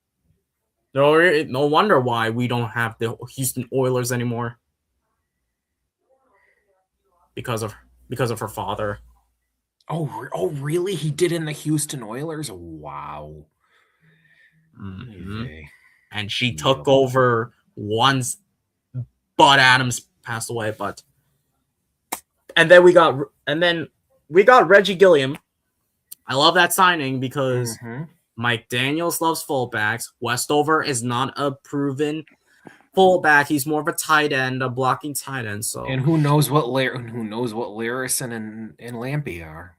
No wonder why we don't have the Houston Oilers anymore. Because of her father.
Oh, really? He did in the Houston Oilers? Wow.
Mm-hmm. And she took over once Bud Adams passed away, and then we got Reggie Gilliam. I love that signing because Mike Daniels loves fullbacks. Westover is not a proven fullback. He's more of a tight end, a blocking tight end. So,
and who knows what Larison and Lampy are?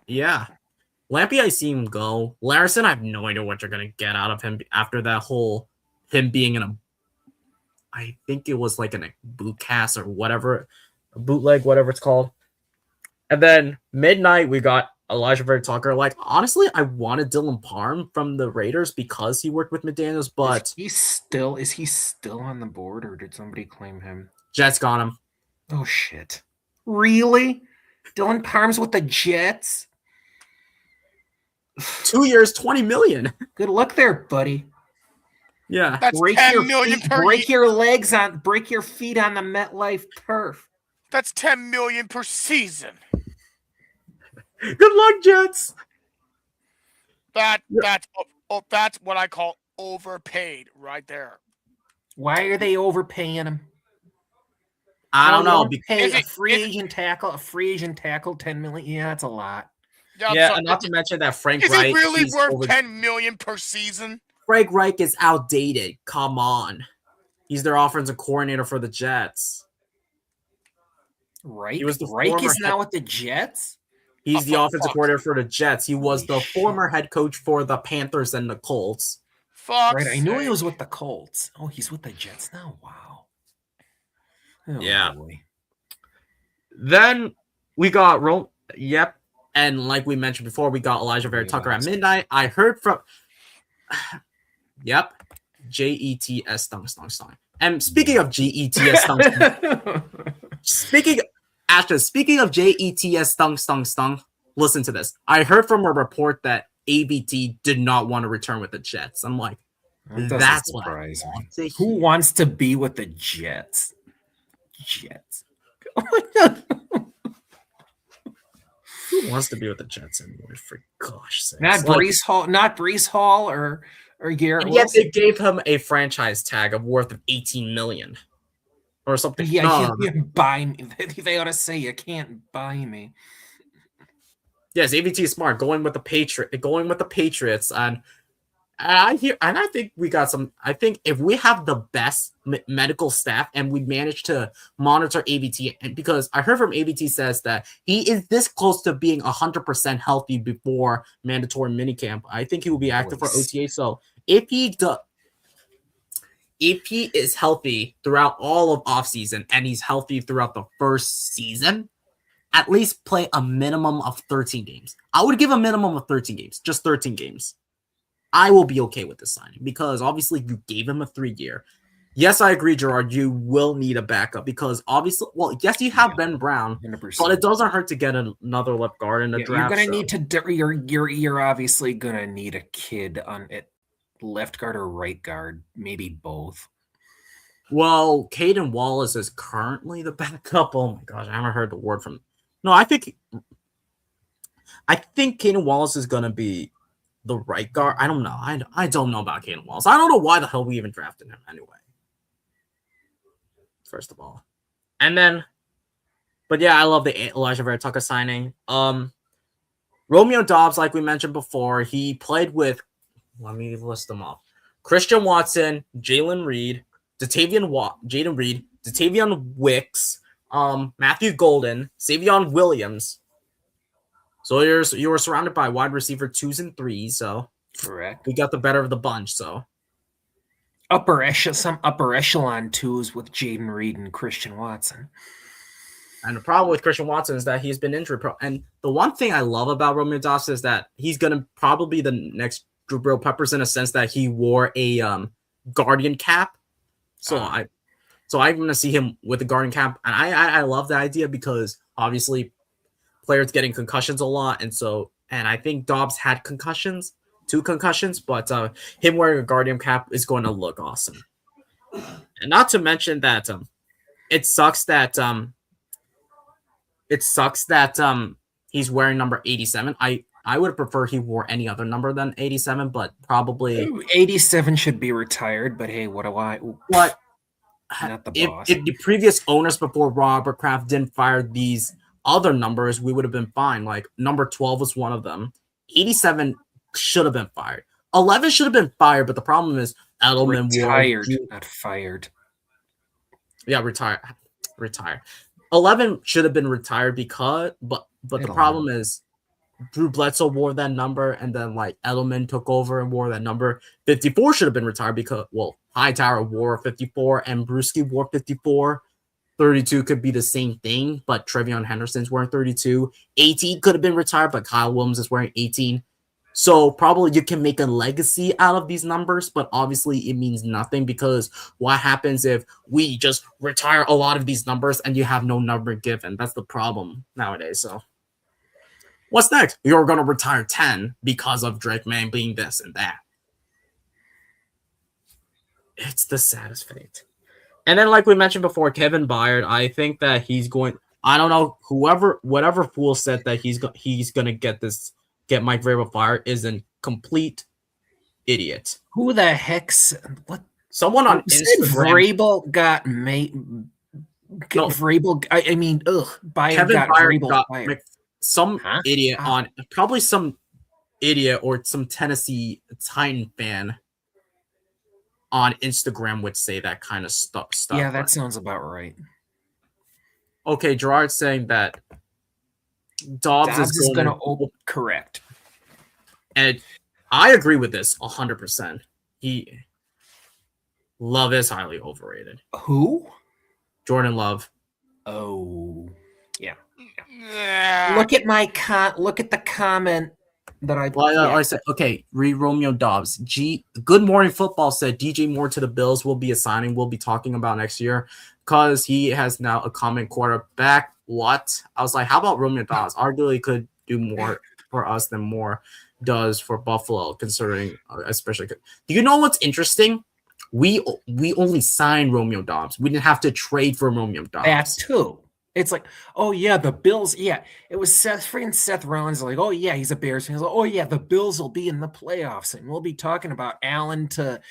Yeah, Lampy, I see him go. Larison, I have no idea what you're gonna get out of him after that whole him being in a. I think it was like in a boot cast or whatever, a bootleg, whatever it's called. And then midnight, we got Elijah Vera Tucker. Like, honestly, I wanted Dylan Parham from the Raiders because he worked with McDaniels, but
is he still on the board, or did somebody claim him?
Jets got him.
Oh shit. Really? Dylan Parham's with the Jets?
2 years, $20 million.
Good luck there, buddy.
Yeah.
That's $10 million
break your feet on the MetLife turf.
That's $10 million per season.
Good luck, Jets.
That's what I call overpaid right there.
Why are they overpaying him?
I don't know.
Because a free agent tackle, $10 million. Yeah, that's a lot.
Yeah, and not to mention that Frank Reich.
Is he really worth $10 million per season?
Frank Reich is outdated. Come on. He's their offensive coordinator for the Jets.
Reich is now with the Jets?
He's the offensive coordinator for the Jets. He was the former head coach for the Panthers and the Colts.
Right, I knew he was with the Colts. Oh, he's with the Jets now? Wow. Oh,
yeah.
Boy.
Then we got Yep. And like we mentioned before, we got Elijah Vera Tucker at midnight. I heard from... Yep. JETS stung. And speaking of JETS stung, speaking of JETS stung, listen to this. I heard from a report that ABT did not want to return with the Jets. I'm like, that's what I want to hear.
Who wants to be with the Jets?
Who wants to be with the Jets anymore? For gosh sakes.
Not Breece Hall or Garrett
and yet
Wilson.
they gave him a franchise tag of worth of $18 million or something.
Yeah, you can't buy me. They ought to say you can't buy me.
Yes, ABT is smart. Going with the Patriots, and I think we got some. I think if we have the best medical staff and we manage to monitor ABT, and because I heard from ABT says that he is this close to being 100% healthy before mandatory minicamp, I think he will be active for OTA. So if he is healthy throughout all of offseason and he's healthy throughout the first season, at least play a minimum of 13 games. I would give a minimum of 13 games, just 13 games. I will be okay with this signing because obviously you gave him a 3-year. Yes, I agree, Gerard. You will need a backup because obviously, well, yes, you have Ben Brown,
100%.
but it doesn't hurt to get another left guard in the draft.
You're obviously gonna need a kid on it, left guard or right guard, maybe both.
Well, Caden Wallace is currently the backup. Oh my gosh, I haven't heard the word from. No, I think Caden Wallace is gonna be the right guard. I don't know. I don't know about Caden Wallace. I don't know why the hell we even drafted him anyway. First of all. And then, but yeah, I love the Elijah Vera Tucker signing. Romeo Doubs, like we mentioned before, he played with, let me list them off. Christian Watson, Jalen Reed, Jatavian Wicks, Matthew Golden, Savion Williams. So you were surrounded by wide receiver 2s and 3s, so
correct.
We got the better of the bunch, so
some upper echelon 2s with Jaden Reed and Christian Watson.
And the problem with Christian Watson is that he's been injury prone. And the one thing I love about Romeo Doubs is that he's gonna probably be the next Jabril Peppers in a sense that he wore a Guardian cap. So I'm gonna see him with the Guardian cap, and I love the idea because obviously players getting concussions a lot, and I think Doubs had 2 concussions, but him wearing a Guardian cap is going to look awesome. And not to mention that it sucks that he's wearing number 87. I would prefer he wore any other number than 87, but probably
87 should be retired. But hey, what do I?
But
not the boss.
If the previous owners before Robert Kraft didn't fire these other numbers, we would have been fine. Like number 12 was one of them. 87 should have been fired. 11 should have been fired, but the problem is Edelman
retired, not fired.
Yeah, retired. 11 should have been retired because, but the problem is Drew Bledsoe wore that number, and then like Edelman took over and wore that number. 54 should have been retired because, well, Hightower wore 54 and Brewski wore 54. 32 could be the same thing, but Trevion Henderson's wearing 32. 18 could have been retired, but Kyle Williams is wearing 18. So probably you can make a legacy out of these numbers, but obviously it means nothing because what happens if we just retire a lot of these numbers and you have no number given? That's the problem nowadays. So what's next? You're going to retire 10 because of Drake May being this and that. It's the saddest fate. And then, like we mentioned before, Kevin Byard, I think that he's going. I don't know, whatever fool said that he's going to get Mike Vrabel fired is a complete idiot.
Who the heck's what?
Someone on Instagram.
Vrabel got made. No, Vrabel. I mean, Byard
Kevin
got
Byard
Vrabel
got
fired.
Some idiot on probably some idiot or some Tennessee Titan fan on Instagram would say that kind of stuff.
Yeah, that sounds about right.
Okay, Gerard's saying that Doubs is going to
correct.
And I agree with this 100%. Love is highly overrated.
Who?
Jordan Love.
Oh, yeah. Look at the comment
I said, okay, read Romeo Dobbs. Good Morning Football said DJ Moore to the Bills will be a signing we'll be talking about next year because he has now a common quarterback. What? I was like, how about Romeo Dobbs? Arguably could do more for us than Moore does for Buffalo, considering especially. Do you know what's interesting? We only signed Romeo Dobbs. We didn't have to trade for Romeo Dobbs.
That too. It's like, oh yeah, the Bills. Yeah, it was Seth Rollins. Like, oh yeah, he's a Bears fan. He's like, oh yeah, the Bills will be in the playoffs, and we'll be talking about Allen to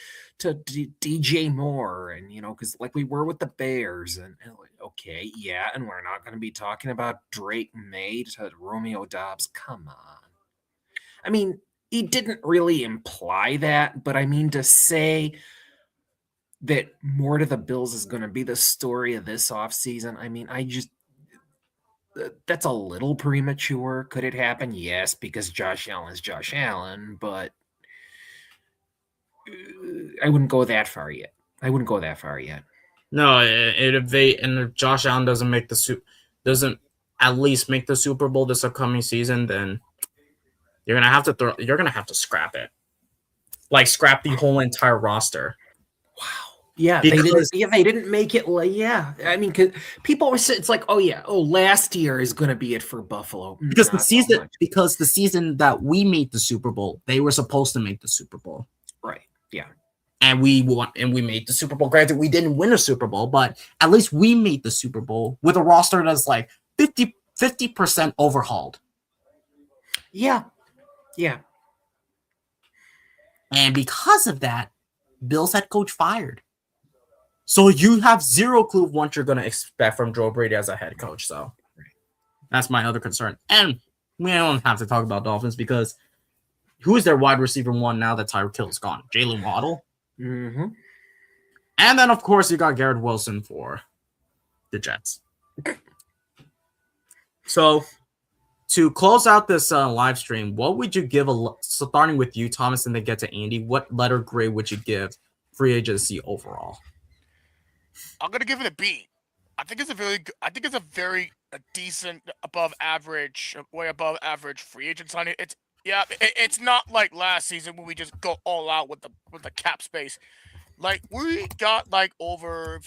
DJ Moore, and because like we were with the Bears, and like, okay, yeah, and we're not going to be talking about Drake May to Romeo Dobbs. Come on. I mean, he didn't really imply that, but I mean to say that more to the Bills is going to be the story of this offseason. I mean, that's a little premature. Could it happen? Yes, because Josh Allen is Josh Allen, but I wouldn't go that far yet.
No, if Josh Allen doesn't at least make the Super Bowl this upcoming season, then you're gonna have to scrap it, like scrap the whole entire roster.
Wow. Yeah, they didn't make it. Yeah, I mean, because people were saying it's like, last year is going to be it for Buffalo
because the season that we made the Super Bowl, they were supposed to make the Super Bowl,
right? Yeah,
and we won, and we made the Super Bowl. Granted, we didn't win a Super Bowl, but at least we made the Super Bowl with a roster that's like 50% overhauled.
Yeah.
And because of that, Bills head coach fired. So you have zero clue of what you're going to expect from Joe Brady as a head coach. So that's my other concern. And we don't have to talk about Dolphins because who is their wide receiver one now that Tyreek Hill is gone? Jalen Waddle.
Mm-hmm.
And then, of course, you got Garrett Wilson for the Jets. So to close out this live stream, what would you give starting with you, Thomas, and then get to Andy? What letter grade would you give free agency overall?
I'm gonna give it a B. I think it's a very decent, above average, way above average free agent signing. It's not like last season when we just go all out with the cap space. Like we got like over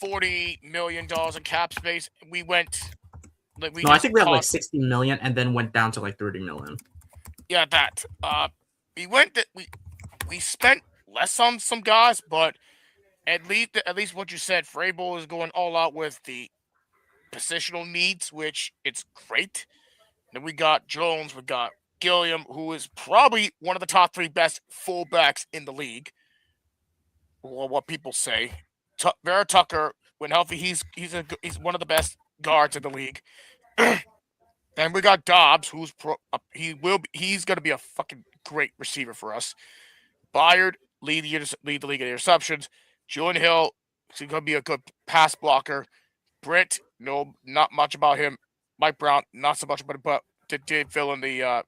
$40 million in cap space. We went.
I think we had like 60 million and then went down to like 30 million.
Yeah, that. We spent less on some guys, but at least what you said, Vrabel is going all out with the positional needs, which it's great. Then we got Jones, we got Gilliam, who is probably one of the top 3 best fullbacks in the league. Or what people say. Vera Tucker, when healthy, he's one of the best guards in the league. Then we got Dobbs, who's he's going to be a fucking great receiver for us. Byard lead the league in interceptions. Julian Hill is going to be a good pass blocker. Britt, no, not much about him. Mike Brown, not so much about him, but did fill in the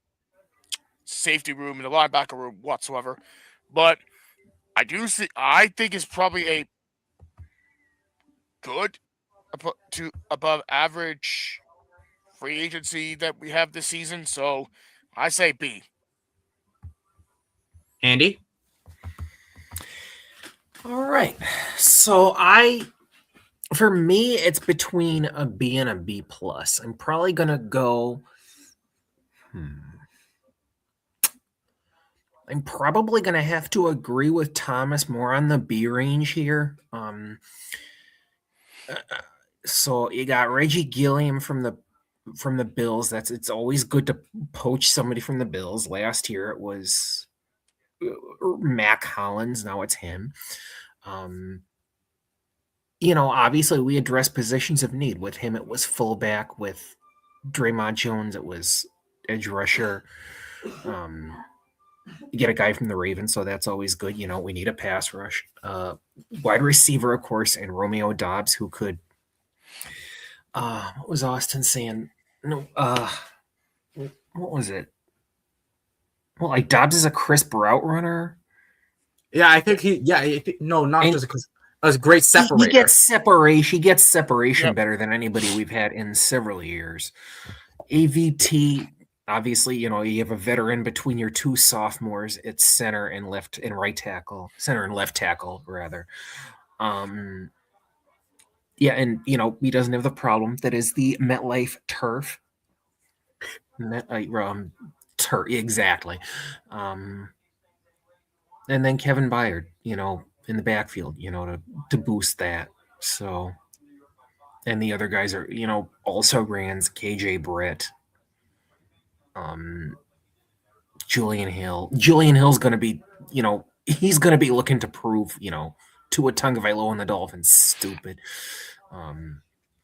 safety room and the linebacker room whatsoever. But I think it's probably a good to above average free agency that we have this season. So I say B.
Andy?
All right. So for me, it's between a B and a B plus. I'm probably gonna go. I'm probably gonna have to agree with Thomas more on the B range here. So you got Reggie Gilliam from the Bills. It's always good to poach somebody from the Bills. Last year it was Mac Hollins. Now it's him. Obviously we address positions of need. With him, it was fullback. With Draymond Jones, it was edge rusher. You get a guy from the Ravens, so that's always good. We need a pass rush. Wide receiver, of course, and Romeo Dobbs, who could. What was Austin saying? No, what was it? Well, like Dobbs is a crisp route runner.
Yeah, I think just a great separator.
He gets separation. He gets separation better than anybody we've had in several years. AVT. obviously, you have a veteran between your two sophomores. It's center and right tackle, center and left tackle rather. Yeah, and he doesn't have the problem that is the MetLife turf. Turf, exactly. And then Kevin Byard, in the backfield, to boost that. So, and the other guys are, also grands, KJ Britt, Julian Hill. Julian Hill's going to be, he's going to be looking to prove, Tua Tagovailoa and the Dolphins stupid.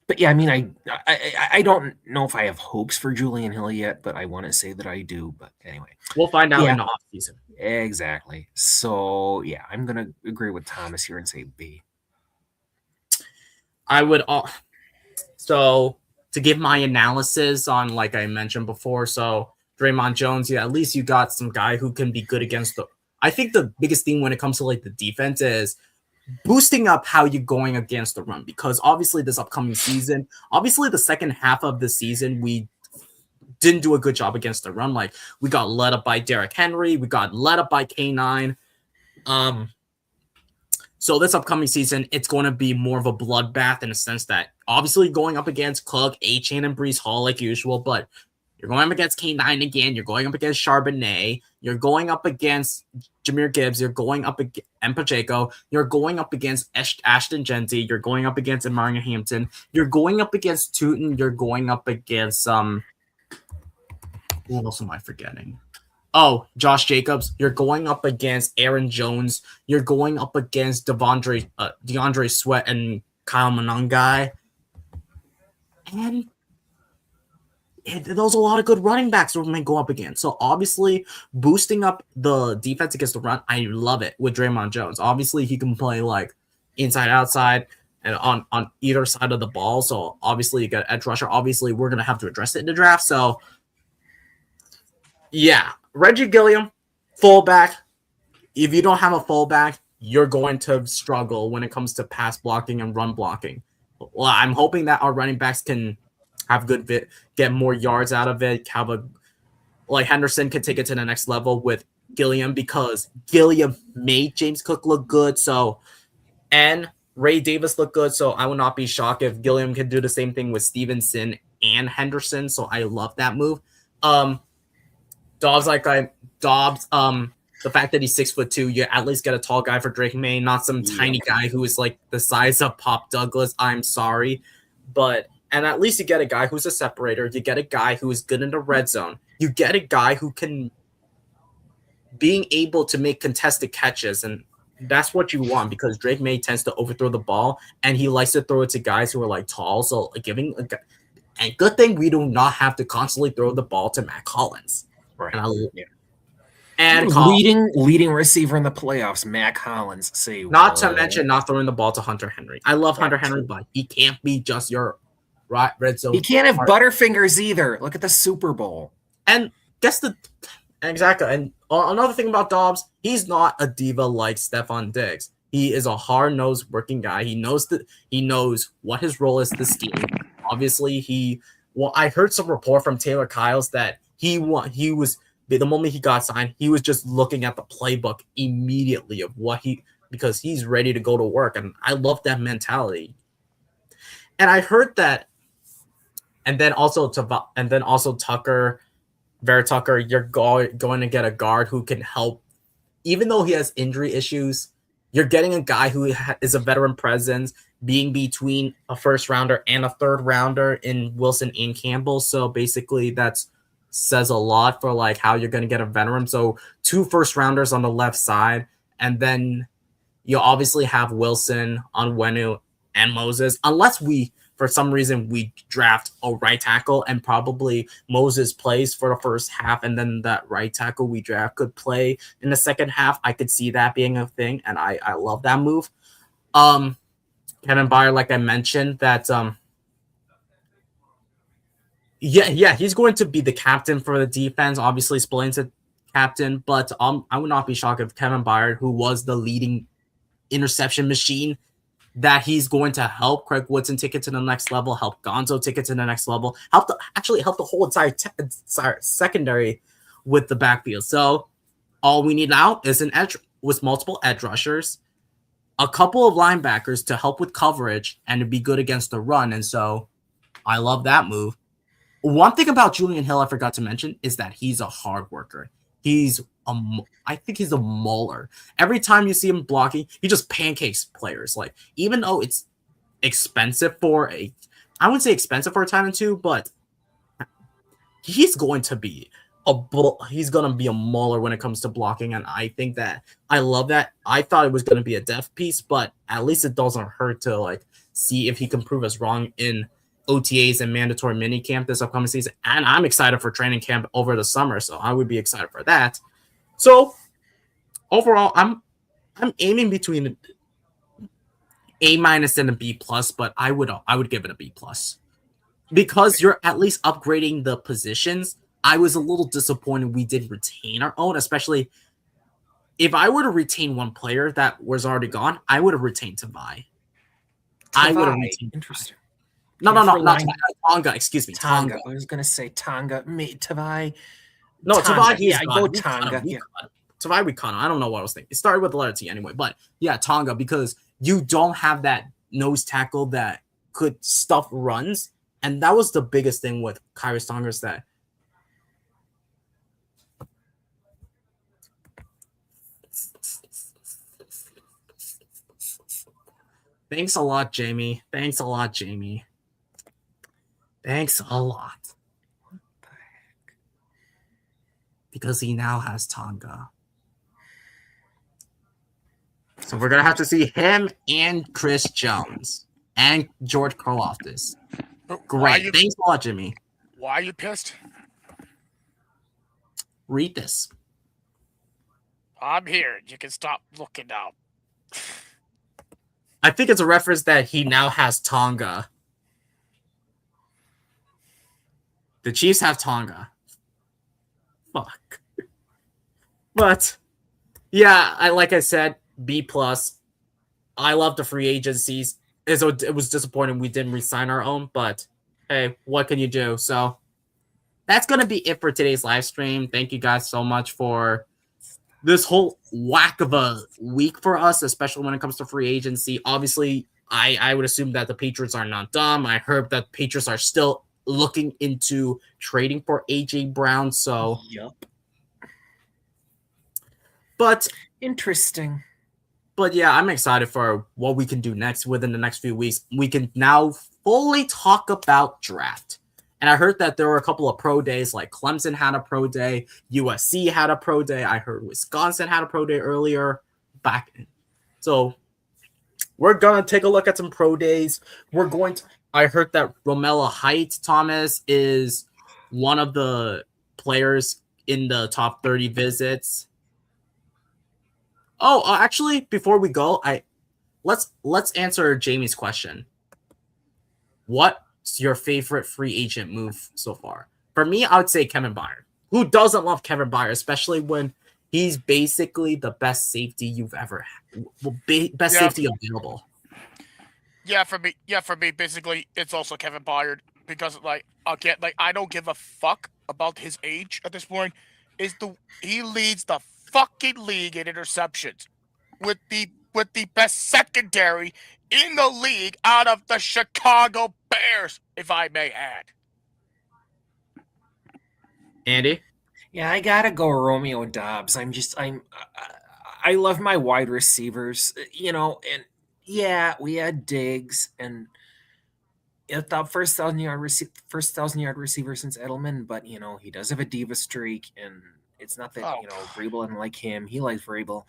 But yeah, I mean, I don't know if I have hopes for Julian Hill yet, but I want to say that I do. But anyway,
we'll find out in the offseason.
Exactly. So yeah, I'm gonna agree with Thomas here and say B.
I would so to give my analysis on, like I mentioned before, so Draymond Jones, yeah, at least you got some guy who can be good against the. I think the biggest thing when it comes to like the defense is boosting up how you're going against the run, because obviously this upcoming season, obviously the second half of the season, we didn't do a good job against the run. Like we got led up by Derrick Henry, we got led up by K9. So this upcoming season, it's going to be more of a bloodbath in a sense that obviously going up against Cook, A-Chain, and Breece Hall like usual, but you're going up against K9 again. You're going up against Charbonnet. You're going up against Jahmyr Gibbs. You're going up against Pacheco. You're going up against Ashton Genty. You're going up against Amari Hampton. You're going up against Tootin. You're going up against who else am I forgetting? Oh, Josh Jacobs. You're going up against Aaron Jones. You're going up against DeAndre Sweat and Kyle Monangai. And those are a lot of good running backs we're going to go up against. So obviously, boosting up the defense against the run, I love it with Draymond Jones. Obviously, he can play like inside, outside, and on either side of the ball. So obviously, you got edge rusher. Obviously, we're going to have to address it in the draft. So yeah, Reggie Gilliam, fullback. If you don't have a fullback, you're going to struggle when it comes to pass blocking and run blocking. Well, I'm hoping that our running backs can have good fit, get more yards out of it. Like Henderson can take it to the next level with Gilliam, because Gilliam made James Cook look good. So, and Ray Davis look good. So I would not be shocked if Gilliam can do the same thing with Stevenson and Henderson. So I love that move. Dobbs, the fact that he's 6'2", you at least get a tall guy for Drake May, not some tiny guy who is like the size of Pop Douglas. I'm sorry, and at least you get a guy who's a separator. You get a guy who is good in the red zone. You get a guy who can being able to make contested catches, and that's what you want, because Drake May tends to overthrow the ball, and he likes to throw it to guys who are like tall. So giving and good thing we do not have to constantly throw the ball to Matt Collins.
Right.
And
leading receiver in the playoffs, Matt Collins.
Not to mention not throwing the ball to Hunter Henry. I love Hunter Henry, but he can't be just your red zone.
He can't have Butterfingers either. Look at the Super Bowl.
And exactly. And another thing about Dobbs, he's not a diva like Stephon Diggs. He is a hard-nosed working guy. He knows what his role is, the scheme. Obviously, I heard some report from Taylor Kyles that he was the moment he got signed, he was just looking at the playbook immediately of because he's ready to go to work. And I love that mentality. And I heard that, and then also Tucker, Vera Tucker, you're going to get a guard who can help, even though he has injury issues. You're getting a guy who is a veteran presence, being between a first rounder and a third rounder in Wilson and Campbell. So basically, that's says a lot for like how you're going to get a veteran. So 2 first rounders on the left side, and then you obviously have Wilson, Onwenu, and Moses, unless for some reason we draft a right tackle and probably Moses plays for the first half, and then that right tackle we draft could play in the second half. I could see that being a thing, and I love that move. Kevin Byard, like I mentioned, that he's going to be the captain for the defense. Obviously, Spillane's a captain, but I would not be shocked if Kevin Byard, who was the leading interception machine that he's going to help Craig Woodson take it to the next level, help Gonzo take it to the next level, help the whole entire secondary with the backfield. So all we need now is an edge with multiple edge rushers, a couple of linebackers to help with coverage and to be good against the run. And so I love that move. One thing about Julian Hill I forgot to mention is that he's a hard worker. I think he's a mauler. Every time you see him blocking, he just pancakes players. Like, even though it's expensive I wouldn't say expensive for a tight end 2, but he's going to be a mauler when it comes to blocking, and I think that I love that. I thought it was going to be a depth piece, but at least it doesn't hurt to like see if he can prove us wrong in OTAs and mandatory minicamp this upcoming season. And I'm excited for training camp over the summer, so I would be excited for that. So overall, I'm aiming between A- and a B+, but I would give it a B+. Because you're at least upgrading the positions. I was a little disappointed we didn't retain our own, especially if I were to retain one player that was already gone, I would have retained Tavai. I would have retained
Interesting.
No, not Tonga. Excuse me, Tonga.
I was gonna say Tonga. Tavai.
No, Tavai.
Yeah, go Tonga.
Tavai Wikano. I don't know what I was thinking. It started with the letter T anyway, but yeah, Tonga, because you don't have that nose tackle that could stuff runs, and that was the biggest thing with Kyrus Tonga is that. Thanks a lot, Jamie. Thanks a lot. What the heck? Because he now has Tonga. So we're going to have to see him and Chris Jones and George Karlaftis. Great. Thanks a lot, Jimmy.
Why are you pissed?
Read this.
I'm here. You can stop looking now.
I think it's a reference that he now has Tonga. The Chiefs have Tonga. Fuck. But yeah, like I said, B+. I love the free agencies. It was disappointing we didn't re-sign our own, but hey, what can you do? So that's going to be it for today's live stream. Thank you guys so much for this whole whack of a week for us, especially when it comes to free agency. Obviously, I would assume that the Patriots are not dumb. I heard that Patriots are still looking into trading for A.J. Brown. So,
yep.
But
interesting.
But yeah, I'm excited for what we can do next within the next few weeks. We can now fully talk about draft. And I heard that there were a couple of pro days, like Clemson had a pro day, USC had a pro day. I heard Wisconsin had a pro day earlier back. So we're going to take a look at some pro days. I heard that Romello Heights Thomas is one of the players in the top 30 visits. Oh, actually, before we go, let's answer Jamie's question. What's your favorite free agent move so far? For me, I would say Kevin Byard. Who doesn't love Kevin Byard, especially when he's basically the best safety you've ever had, safety available.
Yeah, for me, basically, it's also Kevin Byard because, I don't give a fuck about his age at this point. He leads the fucking league in interceptions with the best secondary in the league out of the Chicago Bears, if I may add.
Andy?
Yeah, I gotta go Romeo Doubs. I love my wide receivers, and yeah, we had Diggs and the first 1,000-yard receiver since Edelman, but he does have a diva streak, and it's not that Vrabel didn't like him. He likes Vrabel.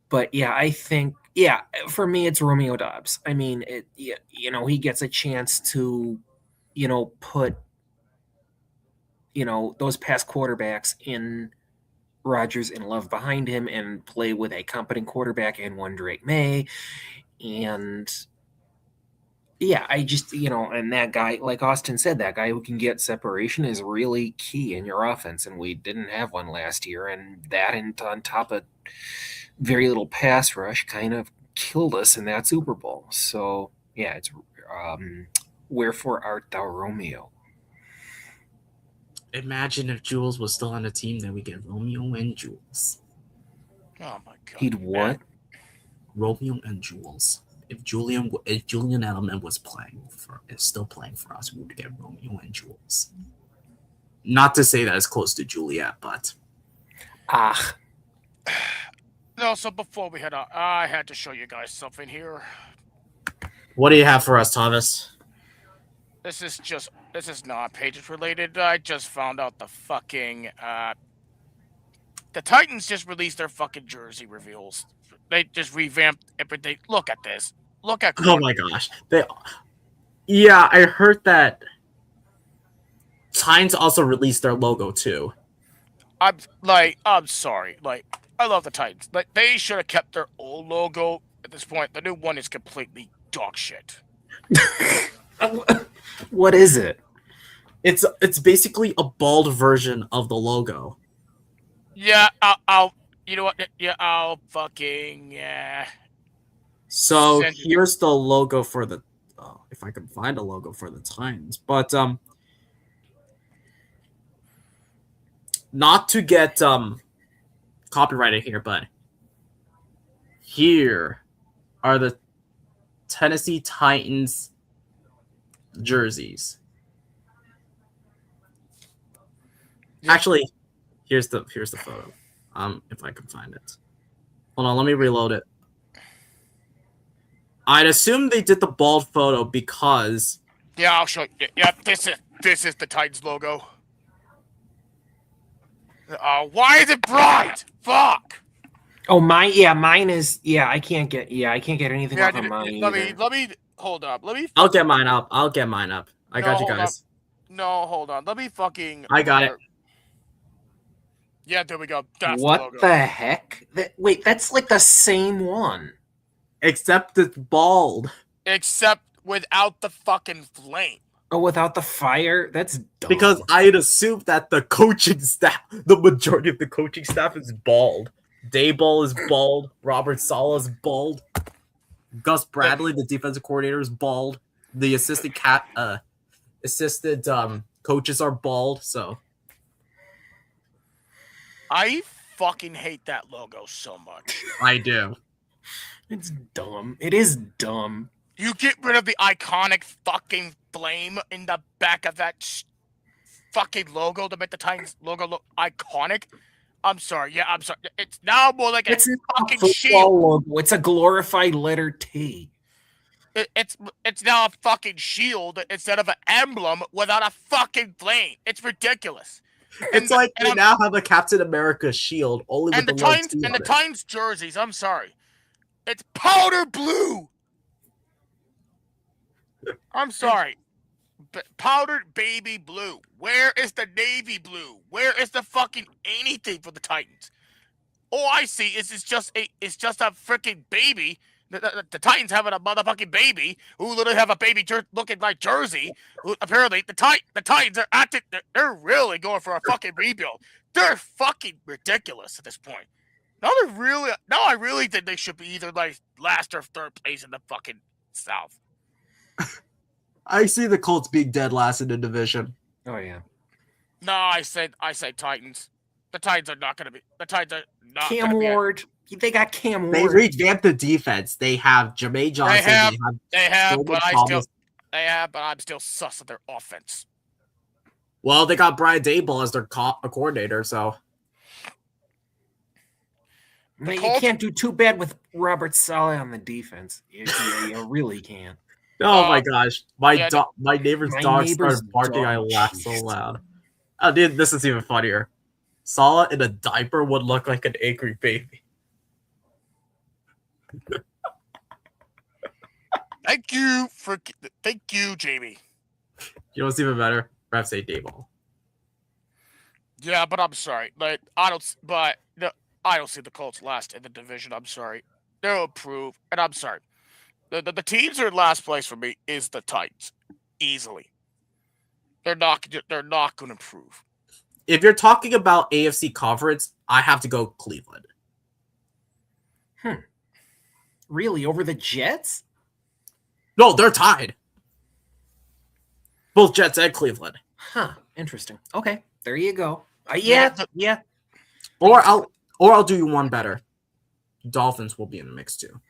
But yeah, I think for me it's Romeo Doubs. I mean, he gets a chance to put those past quarterbacks in Rodgers and Love behind him and play with a competent quarterback and one Drake May. And yeah, I just, and that guy, like Austin said, that guy who can get separation is really key in your offense. And we didn't have one last year. And that, and on top of very little pass rush, kind of killed us in that Super Bowl. So yeah, it's wherefore art thou Romeo?
Imagine if Jules was still on the team, then we get Romeo and Jules.
Oh my god.
He'd what?
Romeo and Jules. If Julian Edelman is still playing for us, we would get Romeo and Jules. Not to say that it's close to Juliet, but
No, so before we head out, I had to show you guys something here.
What do you have for us, Thomas?
This is not Patriots related. I just found out the Titans just released their fucking jersey reveals. They just revamped everything. Look at this. Look at.
Oh my gosh. Yeah, I heard that Titans also released their logo too.
I'm sorry. Like, I love the Titans. Like, they should have kept their old logo at this point. The new one is completely dog shit.
What is it?
It's basically a bald version of the logo.
Yeah, I'll you know what? Yeah, I'll fucking
So here's the logo for the if I can find a logo for the Titans, but not to get copyrighted here, but here are the Tennessee Titans jerseys. Yeah. Actually, here's the photo. If I can find it. Hold on, let me reload it. I'd assume they did the bald photo because
yeah, I'll show you. Yeah, this is the Titans logo. Why is it bright? Fuck.
Oh, mine is. Yeah, I can't get anything off of mine.
Let me hold up.
I'll get mine up. I got you guys.
No, hold on. Let me fucking.
I got it.
Yeah, there we go. That's
what
the logo.
The heck? Wait, that's like the same one.
Except it's bald.
Except without the fucking flame.
Oh, without the fire? That's dumb.
Because I'd assume that the coaching staff, the majority of the coaching staff is bald. Dayball is bald. Robert Saleh is bald. Gus Bradley, the defensive coordinator, is bald. The assistant coaches are bald. So
I fucking hate that logo so much.
I do.
It's dumb. It is dumb.
You get rid of the iconic fucking flame in the back of that fucking logo to make the Titans logo look iconic. I'm sorry. Yeah, I'm sorry. It's now more like a fucking shield.
Logo. It's a glorified letter T.
It's now a fucking shield instead of an emblem without a fucking flame. It's ridiculous.
It's like they now have a Captain America shield only with the
Titans and the Titans jerseys. I'm sorry, it's powder blue. I'm sorry, but powdered baby blue. Where is the navy blue? Where is the fucking anything for the Titans? All I see is it's just a freaking baby. The Titans having a motherfucking baby who literally have a baby looking like Jersey. Who, apparently, the Titans are acting. They're really going for a fucking rebuild. They're fucking ridiculous at this point. Now I really think they should be either like last or third place in the fucking South.
I see the Colts being dead last in the division.
Oh yeah.
No, I say Titans. The Titans are not going to be. The Titans are not.
Cam Ward. They got Cam Ward.
They revamped the defense. They have Jermaine Johnson.
They have, but I'm still sus of their offense.
Well, they got Brian Daboll as their coordinator, so.
You can't do too bad with Robert Saleh on the defense. You really can't.
Oh my gosh. My neighbor's dog started barking. I laughed so loud. Oh, dude, this is even funnier. Saleh in a diaper would look like an angry baby.
Thank you, Jamie.
You know what's even better? Refs say Dayball.
Yeah, but I'm sorry. I don't see the Colts last in the division. I'm sorry. They'll improve, and I'm sorry. The teams that are in last place for me is the Titans, easily. They're not going to improve.
If you're talking about AFC conference, I have to go Cleveland.
Really, over the Jets?
No, they're tied. Both Jets and Cleveland.
Huh. Interesting. Okay, there you go. Yeah.
Or I'll do you one better. Dolphins will be in the mix too.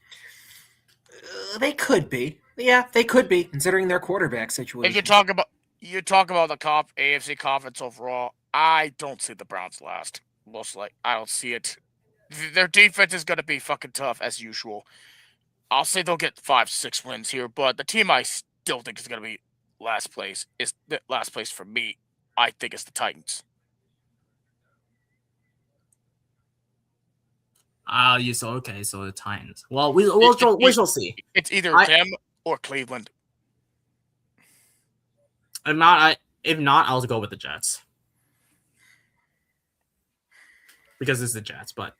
They could be. Yeah, they could be, considering their quarterback situation.
If you talk about the AFC conference overall, I don't see the Browns last. Most likely, I don't see it. Their defense is going to be fucking tough as usual. I'll say they'll get 5-6 wins here, but the team I still think is going to be last place for me. I think it's the Titans.
So the Titans. Well, we shall see.
It's either them or Cleveland.
If not, I'll go with the Jets. Because it's the Jets, but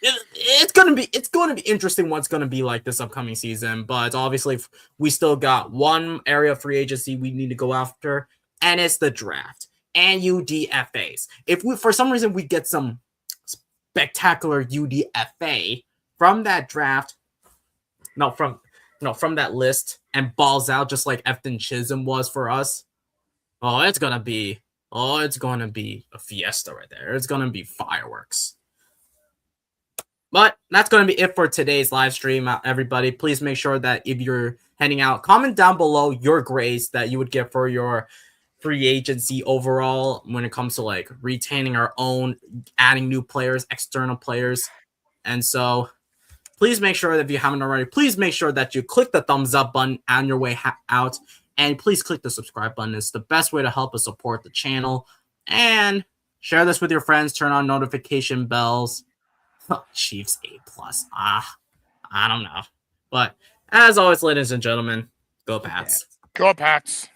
it's gonna be interesting what's gonna be like this upcoming season. But obviously, we still got one area of free agency we need to go after, and it's the draft and UDFAs. If we for some reason we get some spectacular UDFA from that draft, from that list, and balls out just like Efton Chisholm was for us. It's gonna be a fiesta right there. It's gonna be fireworks. But that's going to be it for today's live stream, everybody. Please make sure that if you're heading out, comment down below your grades that you would get for your free agency overall when it comes to like retaining our own, adding new players, external players. And so please make sure that if you haven't already, please make sure that you click the thumbs up button on your way out. And please click the subscribe button. It's the best way to help us support the channel. And share this with your friends. Turn on notification bells. Chiefs A+. I don't know. But as always, ladies and gentlemen, go Pats.
Go Pats.